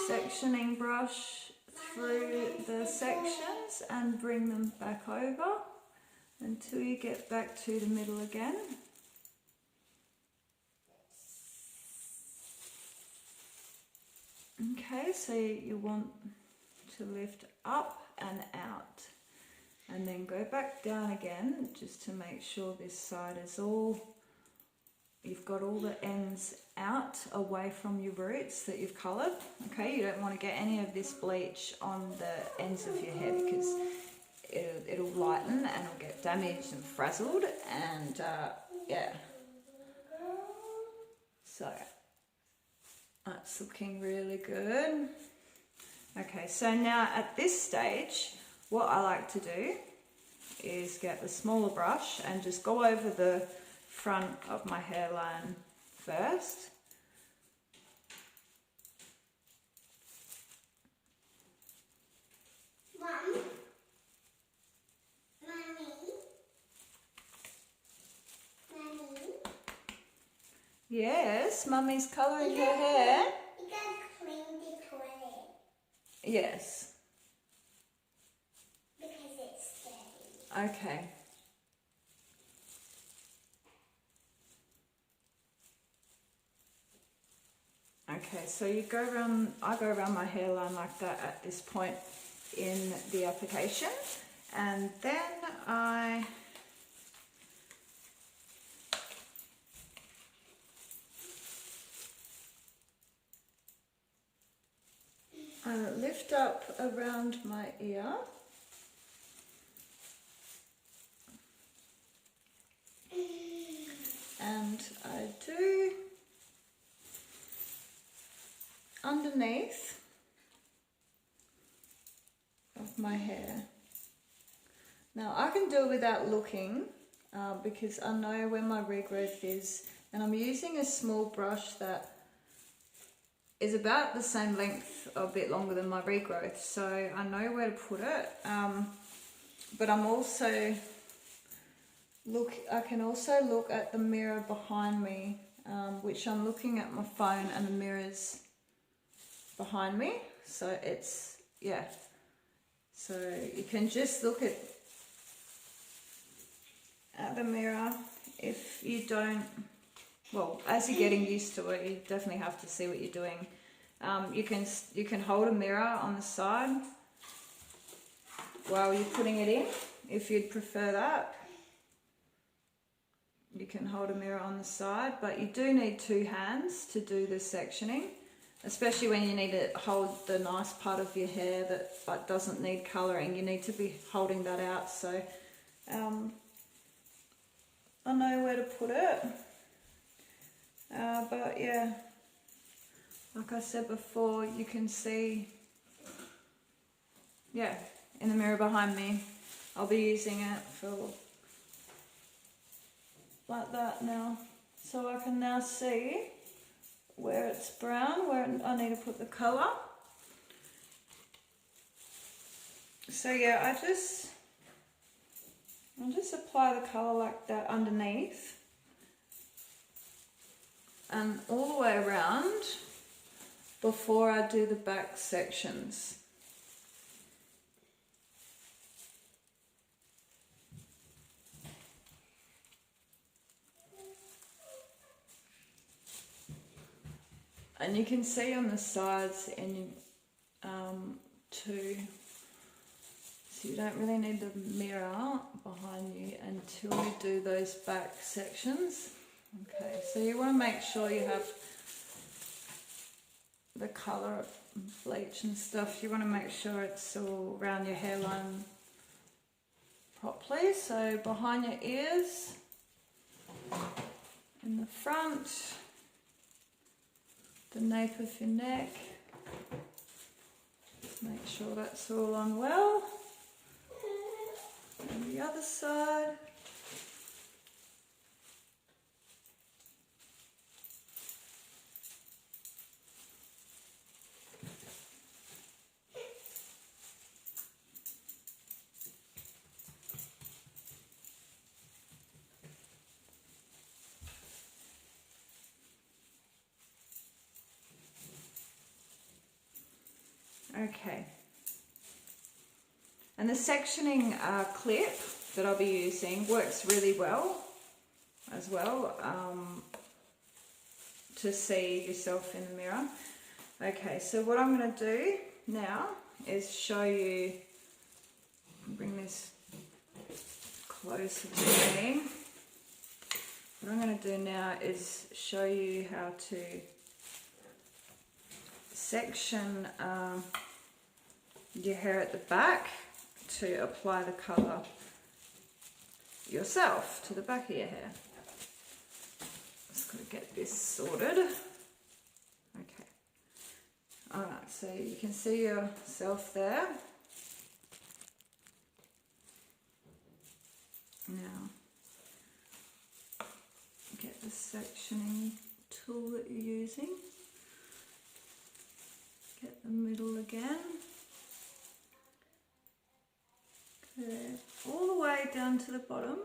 sectioning brush through the sections and bring them back over until you get back to the middle again. Okay, so you want to lift up and out and then go back down again just to make sure this side is you've got all the ends out away from your roots that you've coloured. Okay, you don't want to get any of this bleach on the ends of your hair because it'll lighten and it'll get damaged and frazzled, and yeah. So that's looking really good. Okay, so now at this stage, what I like to do is get the smaller brush and just go over the front of my hairline first. Mummy. Yes, Mummy's colouring her hair. You gotta clean the toilet. Yes. Because it's dirty. Okay. Okay, so I go around my hairline like that at this point in the application, and then I lift up around my ear. And I do underneath of my hair. Now I can do it without looking because I know where my regrowth is, and I'm using a small brush that is about the same length, a bit longer than my regrowth, so I know where to put it. But I'm also I can also look at the mirror behind me, which I'm looking at my phone and the mirror's behind me, so it's, yeah, so you can just look at the mirror. If you don't, well, as you're getting used to it, you definitely have to see what you're doing. You can hold a mirror on the side while you're putting it in, if you'd prefer that. You can hold a mirror on the side, but you do need two hands to do the sectioning, especially when you need to hold the nice part of your hair that but doesn't need colouring. You need to be holding that out, so I know where to put it. But yeah, like I said before, you can see, yeah, in the mirror behind me, I'll be using it for like that now. So I can now see where it's brown, where I need to put the colour. So yeah, I just apply the colour like that underneath and all the way around before I do the back sections. And you can see on the sides and too, so you don't really need the mirror behind you until you do those back sections. Okay, so you want to make sure you have the colour bleach and stuff. You want to make sure it's all around your hairline properly. So behind your ears, in the front, the nape of your neck. Make sure that's all on well. And the other side. Okay, and the sectioning clip that I'll be using works really well as well to see yourself in the mirror. Okay, so what I'm going to do now is show you, bring this closer to me. What I'm going to do now is show you how to section your hair at the back to apply the colour yourself to the back of your hair. Just got to get this sorted. Okay. Alright, so you can see yourself there. Now, get the sectioning tool that you're using. Get the middle again. Okay, all the way down to the bottom.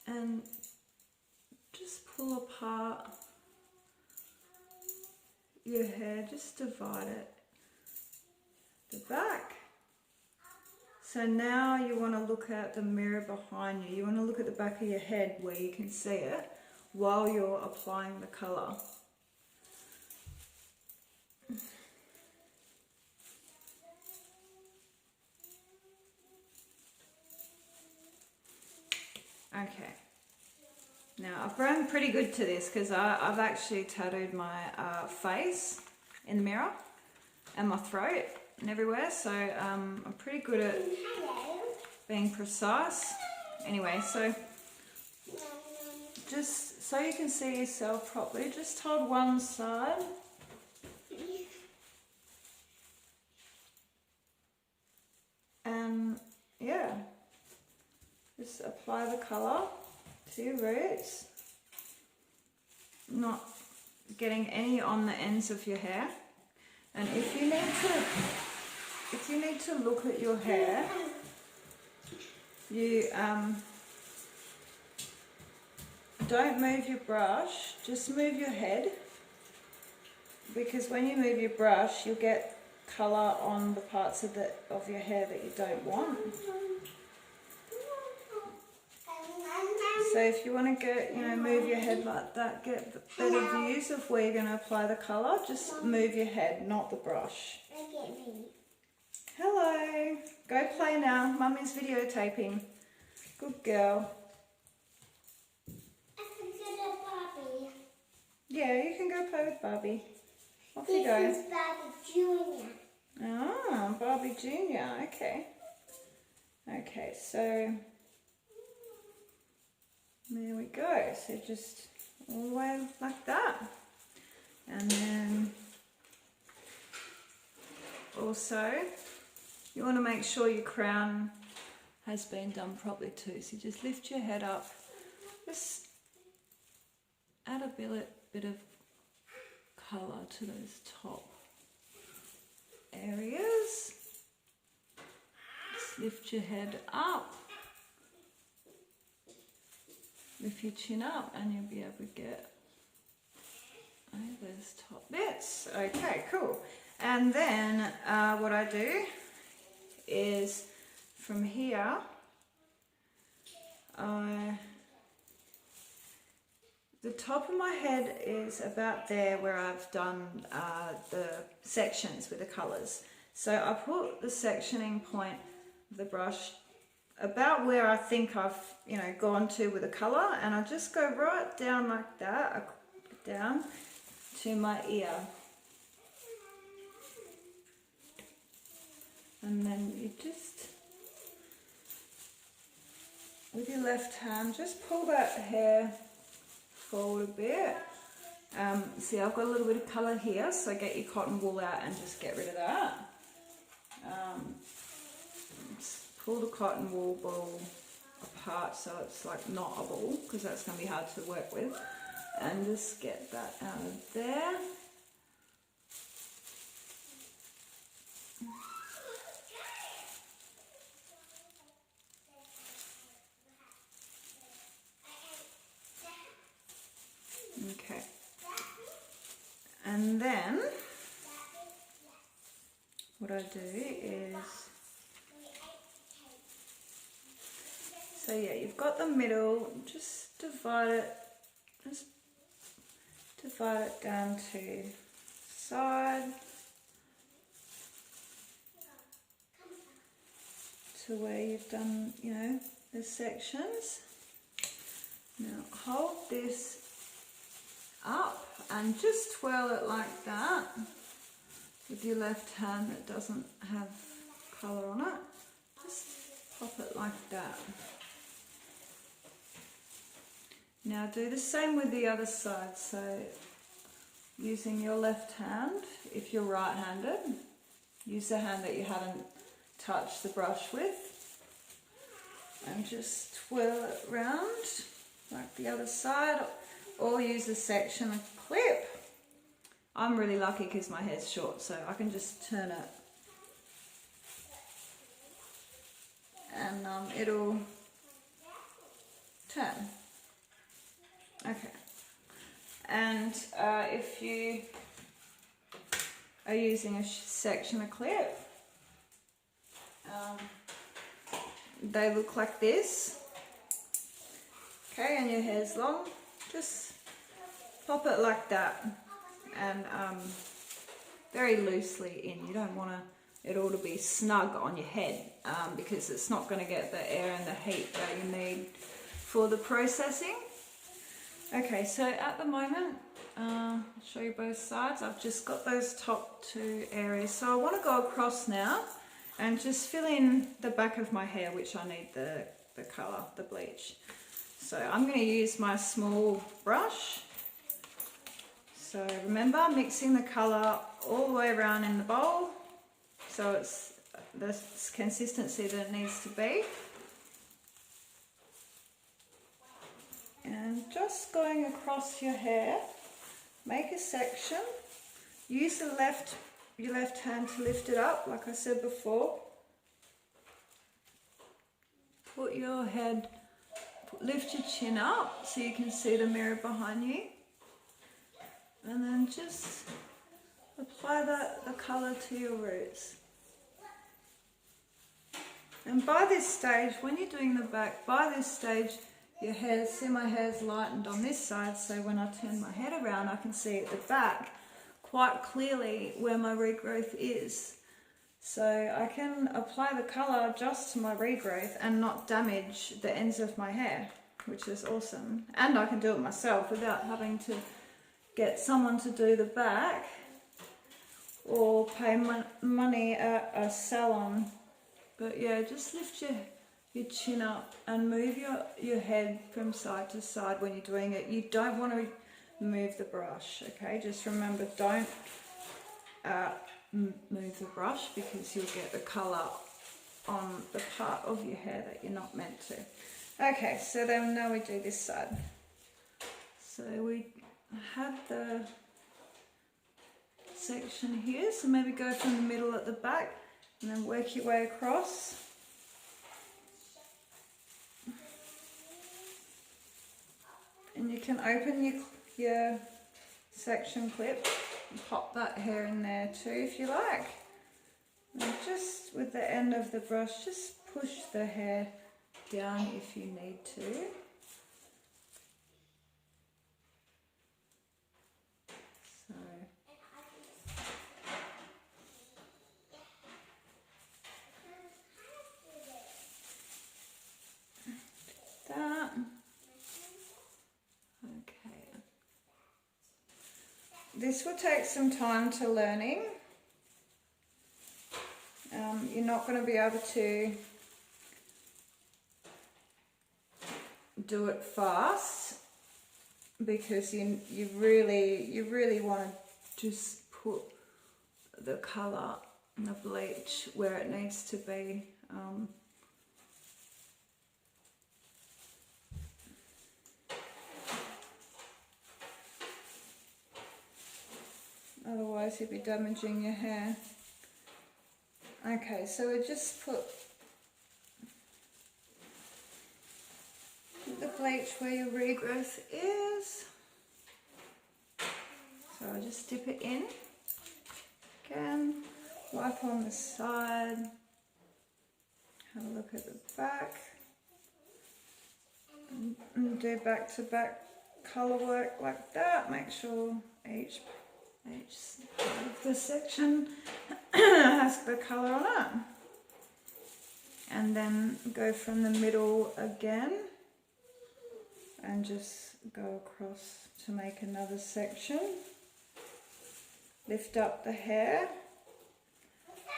And just pull apart your hair, just divide it. The back. So now you want to look at the mirror behind you. You want to look at the back of your head where you can see it while you're applying the colour. Okay, now I've grown pretty good to this because I've actually tattooed my face in the mirror and my throat and everywhere, so I'm pretty good at being precise. Anyway, so just so you can see yourself properly, just hold one side. And yeah, just apply the colour to your roots, not getting any on the ends of your hair. And if you need to look at your hair, you don't move your brush, just move your head, because when you move your brush you'll get colour on the parts of your hair that you don't want. So if you want to get, move your head like that, get better views of where you're going to apply the colour, just move your head, not the brush. Hello. Go play now. Mummy's videotaping. Good girl. Yeah, you can go play with Barbie. Off you go. This is Barbie Junior. Ah, Barbie Junior. Okay. Okay, so there we go. So just all the way like that. And then also you want to make sure your crown has been done properly too. So you just lift your head up. Just add a bit of colour to those top areas. Just lift your head up. Lift your chin up and you'll be able to get those top bits. Okay, cool. And then what I do is from here, the top of my head is about there where I've done the sections with the colours. So I put the sectioning point of the brush about where I think I've gone to with the colour, and I just go right down like that, down to my ear. And then you just, with your left hand, just pull that hair forward a bit. See, I've got a little bit of colour here, so get your cotton wool out and just get rid of that. Just pull the cotton wool ball apart so it's like not a ball, because that's going to be hard to work with. And just get that out of there. Okay. And then what I do is, so yeah, you've got the middle, just divide it down to side to where you've done, the sections. Now hold this up and just twirl it like that with your left hand that doesn't have colour on it. Just pop it like that. Now do the same with the other side, so using your left hand, if you're right-handed, use the hand that you haven't touched the brush with and just twirl it round like the other side, or use a section clip. I'm really lucky because my hair's short, so I can just turn it and it'll turn. Okay, and if you are using a section clip, they look like this. Okay, and your hair's long, just pop it like that and very loosely in. You don't want it all to be snug on your head because it's not going to get the air and the heat that you need for the processing. Okay, so at the moment, I'll show you both sides. I've just got those top two areas. So I want to go across now and just fill in the back of my hair, which I need the colour, the bleach. So I'm going to use my small brush. So remember, mixing the colour all the way around in the bowl so it's the consistency that it needs to be. And just going across your hair, make a section. Use your left hand to lift it up, like I said before. Put your head, lift your chin up so you can see the mirror behind you. And then just apply the colour to your roots. And by this stage, when you're doing the back, by this stage, your hair, see my hair's lightened on this side, so when I turn my head around I can see at the back quite clearly where my regrowth is. So I can apply the colour just to my regrowth and not damage the ends of my hair, which is awesome. And I can do it myself without having to get someone to do the back or pay money at a salon. But yeah, just lift your chin up and move your head from side to side when you're doing it. You don't want to move the brush, okay? Just remember, don't move the brush because you'll get the colour on the part of your hair that you're not meant to. Okay, so then now we do this side. So we had the section here, so maybe go from the middle at the back and then work your way across. And you can open your section clip and pop that hair in there too if you like. And just with the end of the brush, just push the hair down if you need to. So that. Okay. This will take some time to learning. You're not going to be able to do it fast because you really want to just put the colour and the bleach where it needs to be. Otherwise you'd be damaging your hair. Okay, so we just put the bleach where your regrowth is. So I'll just dip it in. Again, wipe on the side. Have a look at the back. And do back to back colour work like that. Make sure each part of the section has the colour on it. And then go from the middle again and just go across to make another section. Lift up the hair,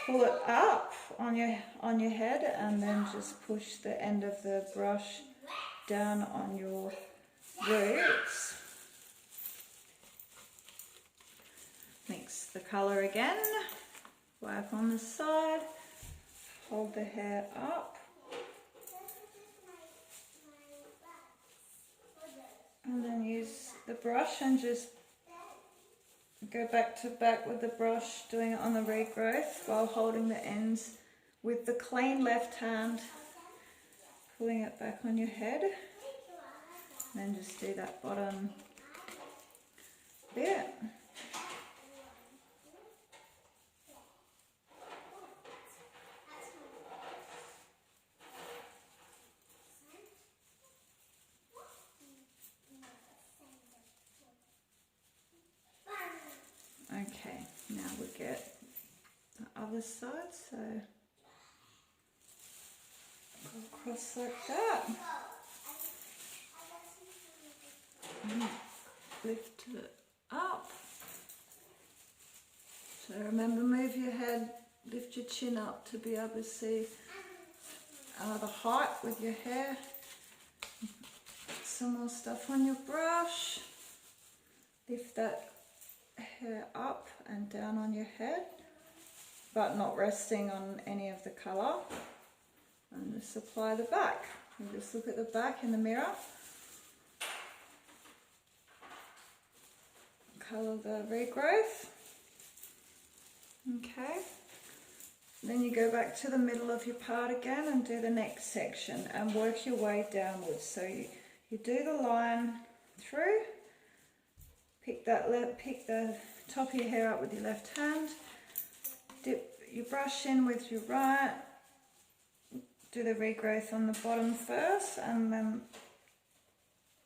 pull it up on your head, and then just push the end of the brush down on your roots. Mix the colour again, wipe on the side, hold the hair up, and then use the brush and just go back to back with the brush, doing it on the regrowth while holding the ends with the clean left hand, pulling it back on your head, and then just do that bottom bit. Okay, now we get the other side, so go across like that. And lift it up. So remember, move your head, lift your chin up to be able to see the height with your hair. Put some more stuff on your brush. Lift that hair up and down on your head, but not resting on any of the colour. And just apply the back. And just look at the back in the mirror. Colour the regrowth. Okay. Then you go back to the middle of your part again and do the next section and work your way downwards. So you do the line through. Pick the top of your hair up with your left hand, dip your brush in with your right, do the regrowth on the bottom first, and then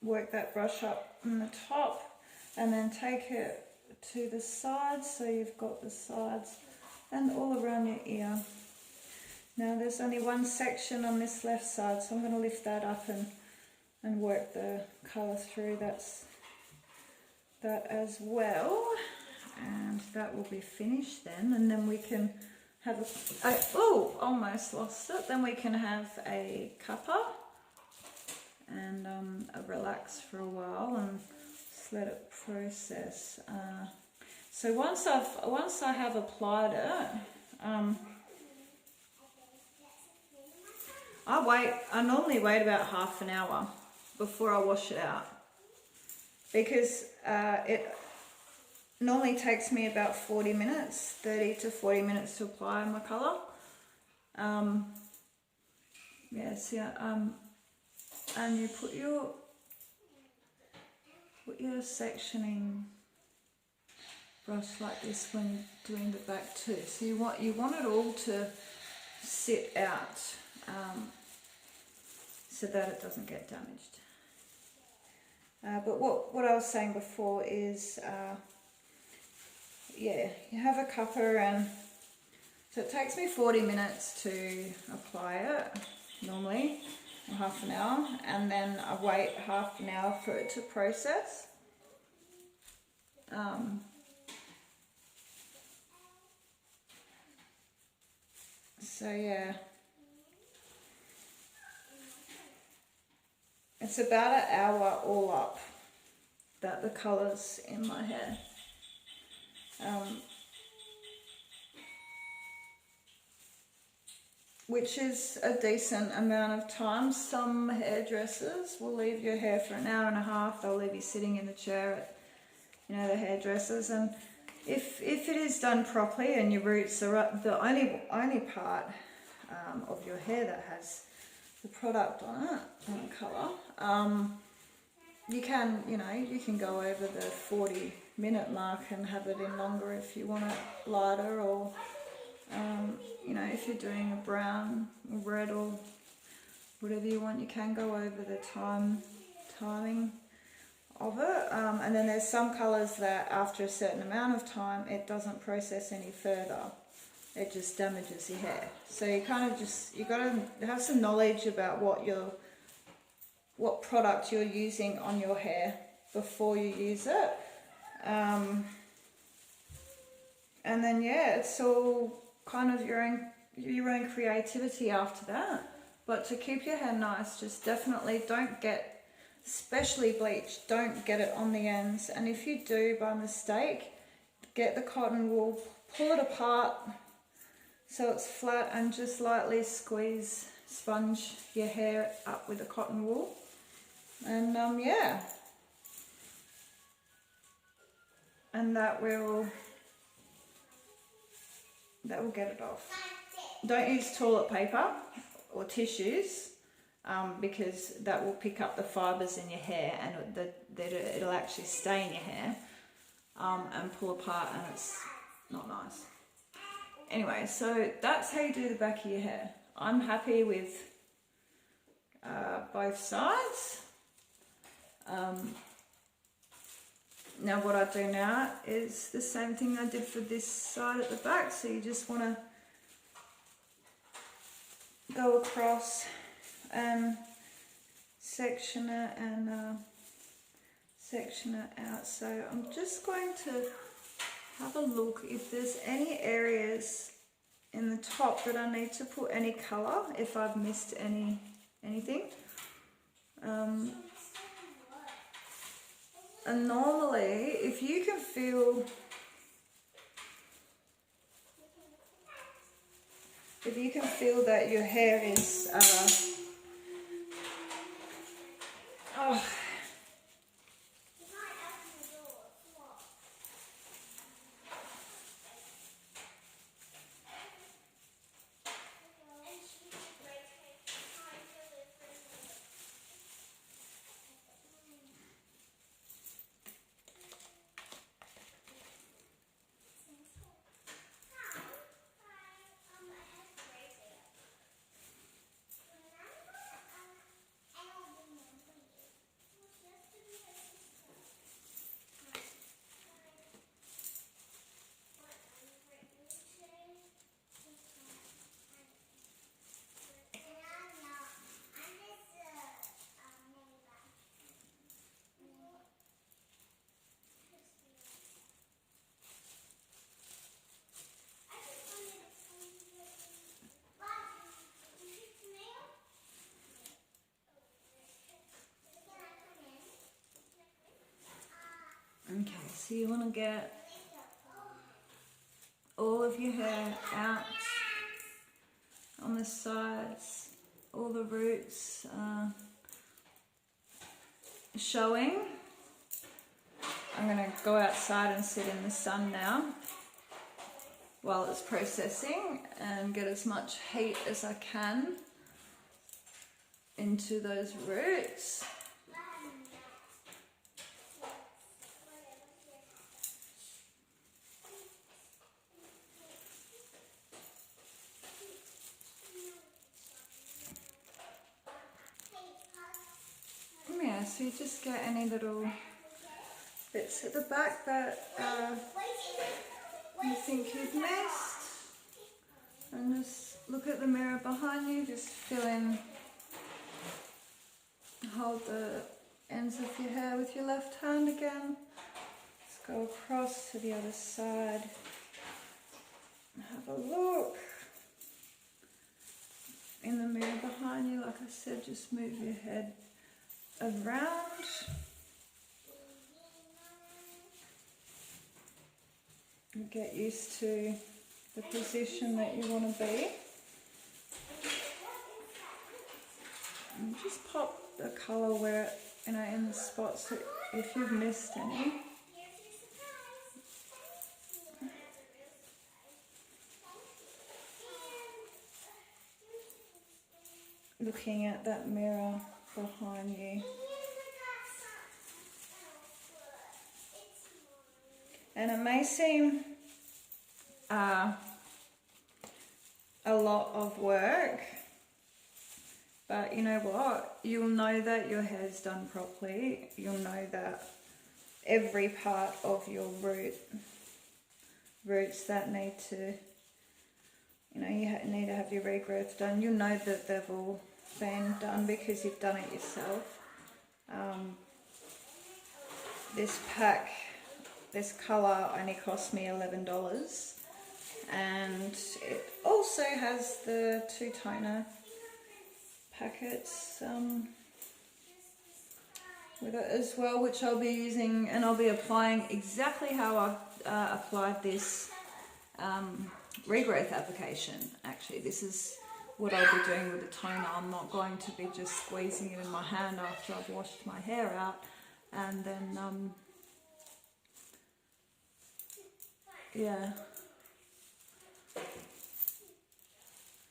work that brush up in the top and then take it to the sides, so you've got the sides and all around your ear. Now there's only one section on this left side, so I'm going to lift that up and work the colour through that as well, and that will be finished then, and then we can have almost lost it. Then we can have a cuppa and relax for a while and just let it process. So once I have applied it, I normally wait about half an hour before I wash it out, because it normally takes me about 40 minutes, 30 to 40 minutes to apply my colour. And you put your sectioning brush like this when you're doing the back too. So you want it all to sit out, so that it doesn't get damaged. But what I was saying before is, you have a cuppa, and so it takes me 40 minutes to apply it normally, or half an hour, and then I wait half an hour for it to process. So yeah, it's about an hour all up that the colour's in my hair. Which is a decent amount of time. Some hairdressers will leave your hair for an hour and a half. They'll leave you sitting in the chair at, the hairdressers. And if it is done properly and your roots are up, the only part of your hair that has the product on it, on the colour, you can go over the 40-minute mark and have it in longer if you want it lighter, or if you're doing a brown or red or whatever you want, you can go over the timing of it. And then there's some colours that after a certain amount of time it doesn't process any further. It just damages your hair. So you got to have some knowledge about what product you're using on your hair before you use it. And then it's all kind of your own creativity after that. But to keep your hair nice, just definitely don't get, especially bleach, don't get it on the ends. And if you do by mistake, get the cotton wool, pull it apart so it's flat, and just lightly sponge your hair up with the cotton wool. And and that will get it off. Don't use toilet paper or tissues, because that will pick up the fibres in your hair, and it'll actually stay in your hair and pull apart, and it's not nice. Anyway, so that's how you do the back of your hair. I'm happy with both sides. Now what I do now is the same thing I did for this side at the back. So you just want to go across and section it and section it out. So I'm just going to have a look if there's any areas in the top that I need to put any colour, if I've missed anything. And normally, if you can feel that your hair is So you want to get all of your hair out on the sides, all the roots showing. I'm going to go outside and sit in the sun now while it's processing and get as much heat as I can into those roots. Yeah, so you just get any little bits at the back that you think you've missed, and just look at the mirror behind you, just feel in, hold the ends of your hair with your left hand again, let's go across to the other side, have a look in the mirror behind you. Like I said, just move your head around. And get used to the position that you want to be. And just pop the colour where, you know, in the spots that if you've missed any. Looking at that mirror behind you. And it may seem a lot of work, but you know what? You'll know that your hair's done properly. You'll know that every part of your roots that need to, you know, you need to have your regrowth done. You'll know that they've all been done because you've done it yourself. This pack, this colour only cost me $11, and it also has the 2 toner packets with it as well, which I'll be using, and I'll be applying exactly how I've applied this regrowth application. Actually, this is what I'll be doing with the toner. I'm not going to be just squeezing it in my hand after I've washed my hair out, and then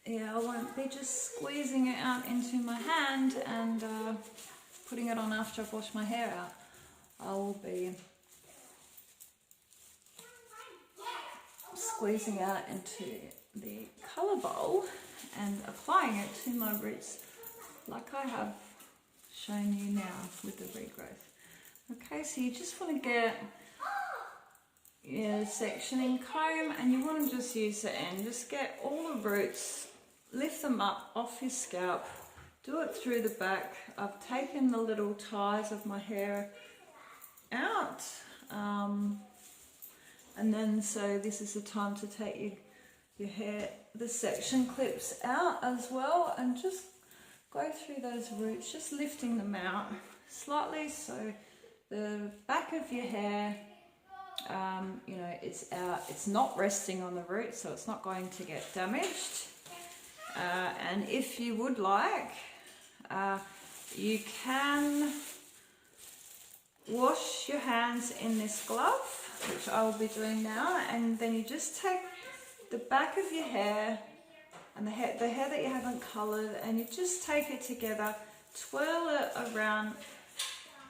I won't be just squeezing it out into my hand and putting it on after I've washed my hair out. I will be squeezing out into the colour bowl and applying it to my roots like I have shown you now with the regrowth. Okay, so you just want to get your sectioning comb, and you want to just use the end. Just get all the roots, lift them up off your scalp, do it through the back. I've taken the little ties of my hair out, and then so this is the time to take your hair, the section clips out as well, and just go through those roots, just lifting them out slightly so the back of your hair, you know, it's out, it's not resting on the root, so it's not going to get damaged. And if you would like, you can wash your hands in this glove, which I will be doing now, and then you just take the back of your hair and the hair that you haven't coloured, and you just take it together, twirl it around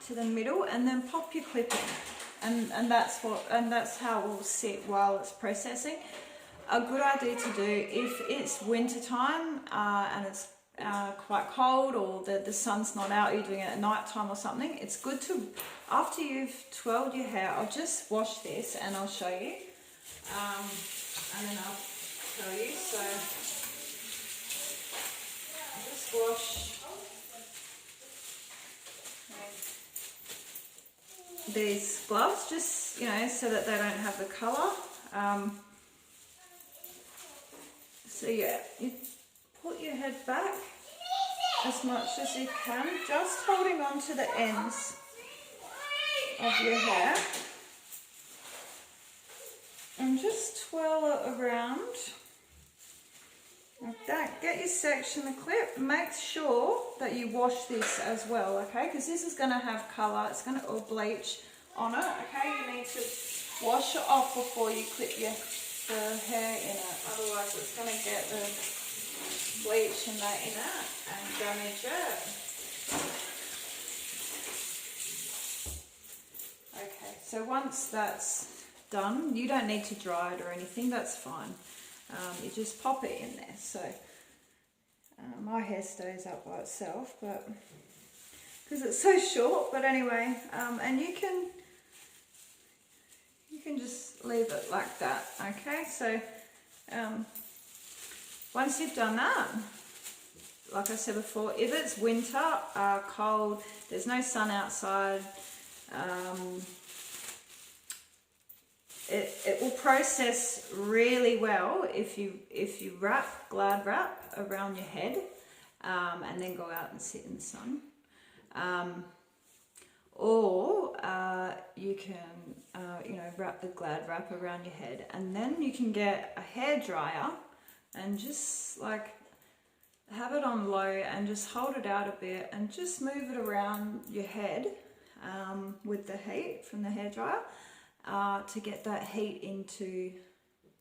to the middle, and then pop your clip in, and that's how it will sit while it's processing. A good idea to do if it's winter time and it's quite cold, or the sun's not out, you're doing it at night time or something, it's good to, after you've twirled your hair, I'll just wash this and I'll show you, and then I'll show you. So I'll just wash these gloves, just, you know, so that they don't have the colour. So yeah, you put your head back as much as you can, just holding on to the ends of your hair. and just twirl it around like that. Get your sectioner clip. Make sure that you wash this as well, okay? Because this is going to have colour. It's going to all bleach on it, okay? You need to wash it off before you clip the hair in it. Otherwise, it's going to get the bleach and that in it and damage it. Okay, so once that's done, you don't need to dry it or anything, that's fine. You just pop it in there. So my hair stays up by itself, but because it's so short. But anyway, and you can just leave it like that. Okay, so once you've done that, like I said before, if it's winter, cold, there's no sun outside, it will process really well if you glad wrap around your head and then go out and sit in the sun. Or you can wrap the glad wrap around your head, and then you can get a hairdryer and just like have it on low and just hold it out a bit and just move it around your head with the heat from the hairdryer to get that heat into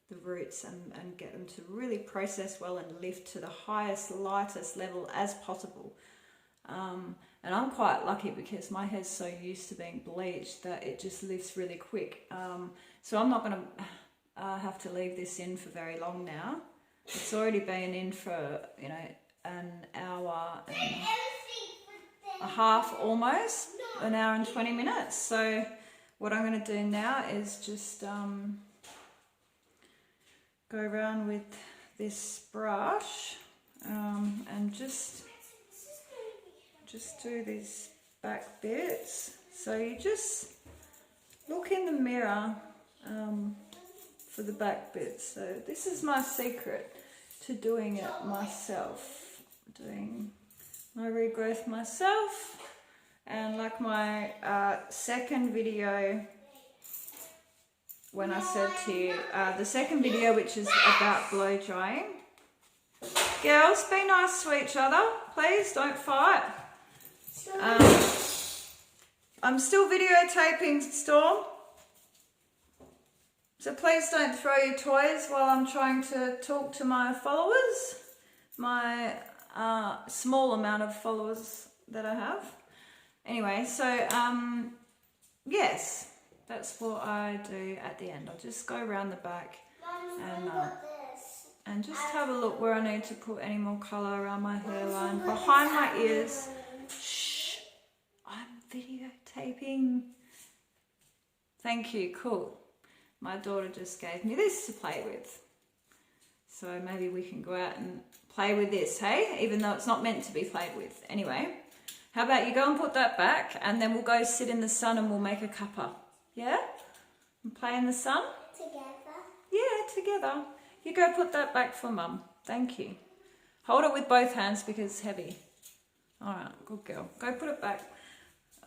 the roots and get them to really process well and lift to the highest, lightest level as possible. And I'm quite lucky because my hair's so used to being bleached that it just lifts really quick. So I'm not going to have to leave this in for very long now. It's already been in for, an hour and a half almost, an hour and 20 minutes. So what I'm going to do now is just go around with this brush and just do these back bits. So you just look in the mirror for the back bits. So this is my secret to doing it myself, doing my regrowth myself. And like my second video, when I said to you, the second video, which is about blow drying. Girls, be nice to each other, please, don't fight. I'm still videotaping, Storm, so please don't throw your toys while I'm trying to talk to my followers, my small amount of followers that I have. Anyway, so yes, that's what I do at the end. I'll just go around the back and just have a look where I need to put any more colour around my hairline, behind my ears. Shh, I'm videotaping. Thank you, cool. My daughter just gave me this to play with. So maybe we can go out and play with this, hey? Even though it's not meant to be played with. Anyway, how about you go and put that back and then we'll go sit in the sun and we'll make a cuppa. Yeah? And play in the sun? Together? Yeah, together. You go put that back for Mum. Thank you. Hold it with both hands because it's heavy. Alright, good girl. Go put it back.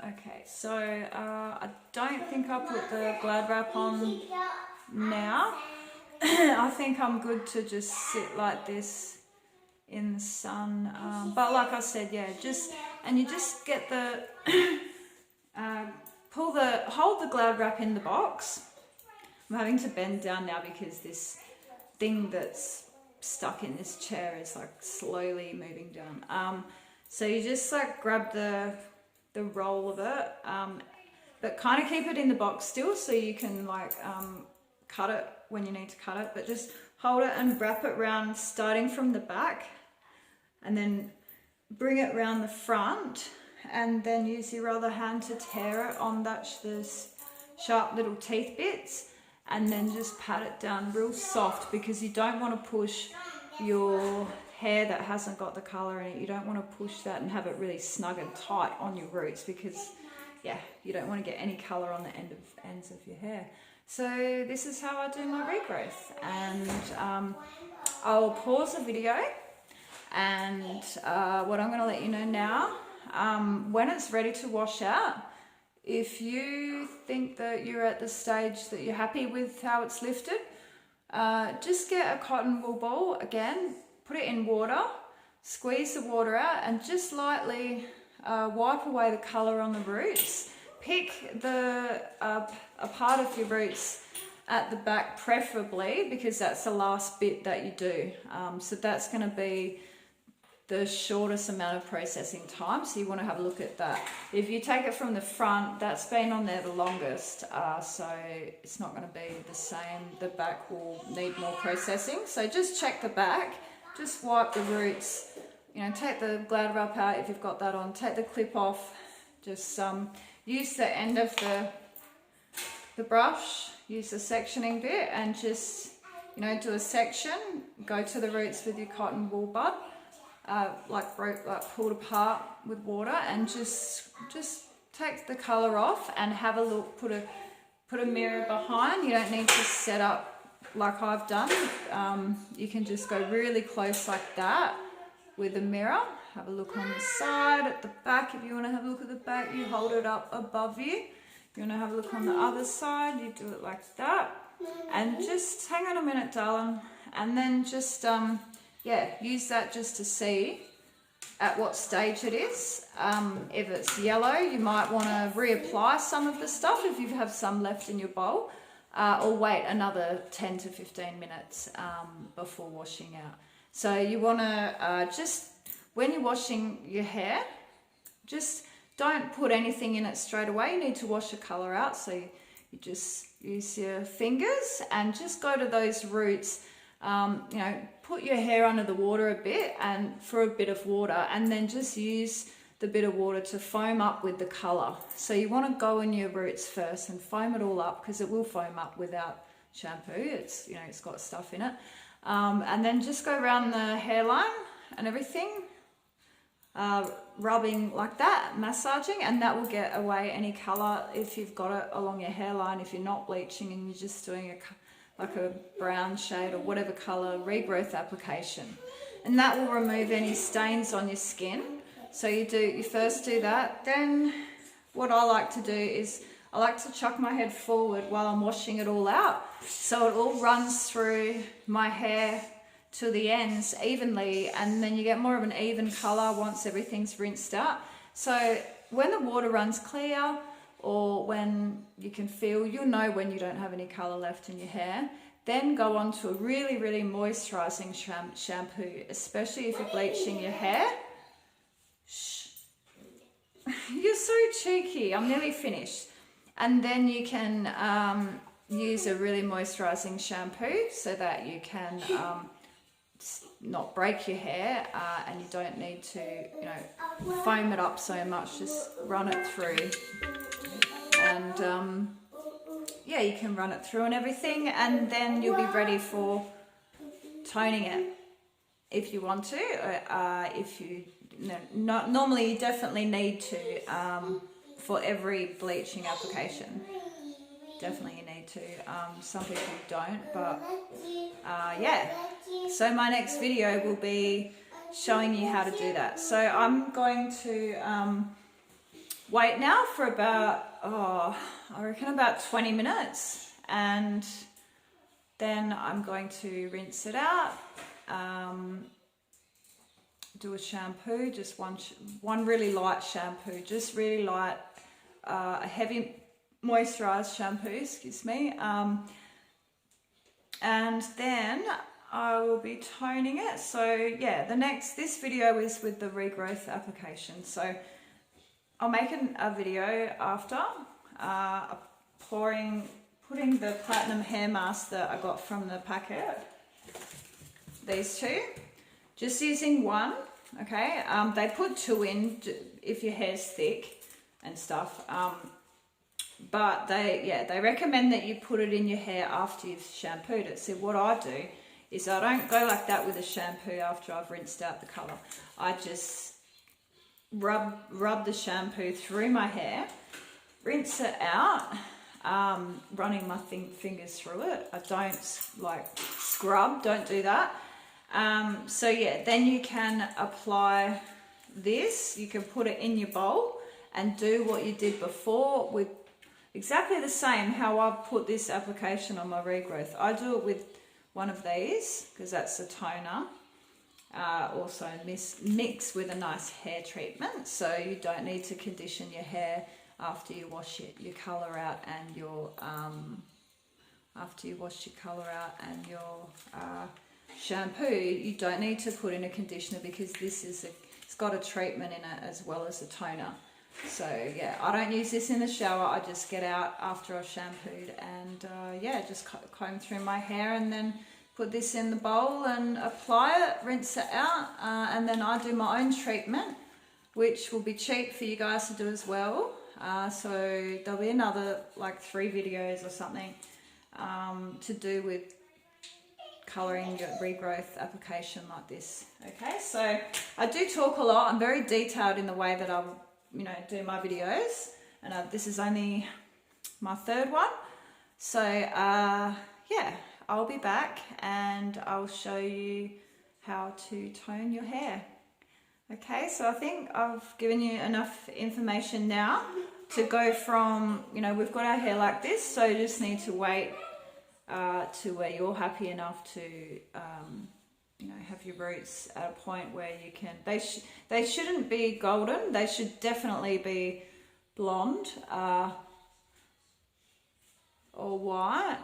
Okay, so I don't think I'll put the glad wrap on now. I think I'm good to just sit like this in the sun. But like I said, yeah, you just get the hold the glad wrap in the box. I'm having to bend down now because this thing that's stuck in this chair is like slowly moving down. So you just like grab the roll of it, but kind of keep it in the box still so you can like cut it when you need to cut it, but just hold it and wrap it around starting from the back and then bring it around the front and then use your other hand to tear it on those sharp little teeth bits and then just pat it down real soft because you don't want to push your hair that hasn't got the colour in it. You don't want to push that and have it really snug and tight on your roots because yeah, you don't want to get any colour on the ends of your hair. So this is how I do my regrowth, and I'll pause the video and what I'm going to let you know now, when it's ready to wash out, if you think that you're at the stage that you're happy with how it's lifted, just get a cotton wool ball again, put it in water, squeeze the water out and just lightly wipe away the colour on the roots. Pick a part of your roots at the back preferably, because that's the last bit that you do. So that's going to be the shortest amount of processing time, so you want to have a look at that. If you take it from the front, that's been on there the longest, so it's not going to be the same. The back will need more processing, so just check the back, just wipe the roots, you know, take the glad wrap out if you've got that on, take the clip off, just use the end of the brush, use the sectioning bit and just, you know, do a section, go to the roots with your cotton wool bud, like pulled apart with water, and just take the colour off and have a look. Put a mirror behind. You don't need to set up like I've done. You can just go really close like that with a mirror. Have a look on the side, at the back. If you want to have a look at the back, you hold it up above you. If you want to have a look on the other side, you do it like that. And just hang on a minute, darling, and then just yeah, use that just to see at what stage it is. If it's yellow, you might want to reapply some of the stuff if you have some left in your bowl, or wait another 10 to 15 minutes before washing out. So you want to just, when you're washing your hair, just don't put anything in it straight away. You need to wash the colour out, so you just use your fingers and just go to those roots. You know, put your hair under the water a bit and for a bit of water, and then just use the bit of water to foam up with the colour. So you want to go in your roots first and foam it all up, because it will foam up without shampoo. It's, you know, it's got stuff in it. And then just go around the hairline and everything, rubbing like that, massaging, and that will get away any colour if you've got it along your hairline. If you're not bleaching and you're just doing like a brown shade or whatever colour regrowth application, and that will remove any stains on your skin. So you first do that. Then what I like to do is I like to chuck my head forward while I'm washing it all out, so it all runs through my hair to the ends evenly, and then you get more of an even colour once everything's rinsed out. So when the water runs clear, or when you can feel, you'll know when you don't have any colour left in your hair, then go on to a really, really moisturising shampoo, especially if you're bleaching your hair. Shh. You're so cheeky. I'm nearly finished. And then you can use a really moisturising shampoo so that you can not break your hair, and you don't need to, you know, foam it up so much. Just run it through, and yeah, you can run it through and everything, and then you'll be ready for toning it if you want to. If you normally, you definitely need to for every bleaching application. Definitely you need to. Some people don't, but yeah. So my next video will be showing you how to do that. So I'm going to wait now for about, I reckon about 20 minutes, and then I'm going to rinse it out, do a shampoo, just one really light shampoo, just really light, a heavy moisturised shampoo, excuse me, and then I will be toning it. So yeah, this video is with the regrowth application. So I'll make a video after putting the platinum hair mask that I got from the packet, these two, just using one, okay. They put two in if your hair's thick and stuff, but they recommend that you put it in your hair after you've shampooed it. So what I do is I don't go like that with a shampoo after I've rinsed out the colour. I just rub the shampoo through my hair, rinse it out, running my fingers through it. I don't like scrub, don't do that. So yeah, then you can apply this, you can put it in your bowl, and do what you did before with exactly the same how I put this application on my regrowth. I do it with one of these because that's a toner. Also mix with a nice hair treatment, so you don't need to condition your hair after you wash your colour out and your shampoo. You don't need to put in a conditioner because it's got a treatment in it as well as a toner. So yeah, I don't use this in the shower. I just get out after I've shampooed and yeah, just comb through my hair and then put this in the bowl and apply it, rinse it out, and then I do my own treatment, which will be cheap for you guys to do as well. So there'll be another like 3 videos or something to do with colouring your regrowth application like this. Okay, so I do talk a lot. I'm very detailed in the way that I do my videos, and this is only my 3rd one. So yeah, I'll be back and I'll show you how to tone your hair. Okay, so I think I've given you enough information now to go from, we've got our hair like this, so you just need to wait to where you're happy enough to, have your roots at a point where you can, they shouldn't be golden, they should definitely be blonde or white.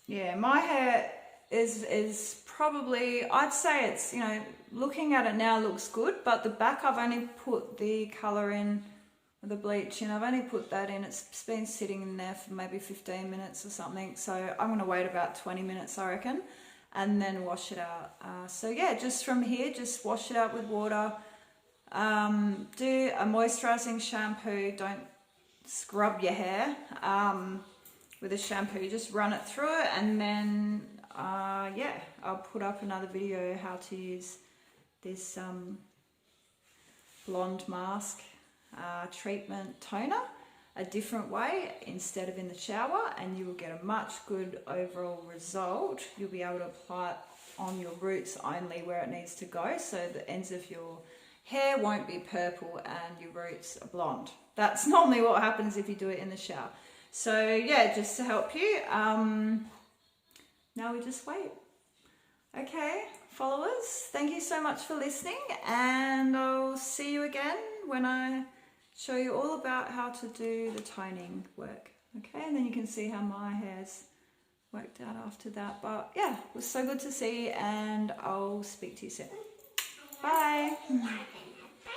Yeah, my hair is probably, I'd say it's, looking at it now looks good, but the back I've only put the colour in, the bleach in, I've only put that in, it's been sitting in there for maybe 15 minutes or something, so I'm going to wait about 20 minutes I reckon, and then wash it out. So yeah, just from here, just wash it out with water, do a moisturising shampoo, don't scrub your hair with a shampoo, you just run it through it, and then yeah, I'll put up another video how to use this blonde mask treatment toner a different way instead of in the shower, and you will get a much good overall result. You'll be able to apply it on your roots only where it needs to go, so the ends of your hair won't be purple and your roots are blonde. That's normally what happens if you do it in the shower. So yeah, just to help you, now we just wait. Okay, followers, thank you so much for listening, and I'll see you again when I show you all about how to do the toning work. Okay, and then you can see how my hair's worked out after that. But yeah, it was so good to see you, and I'll speak to you soon. Bye.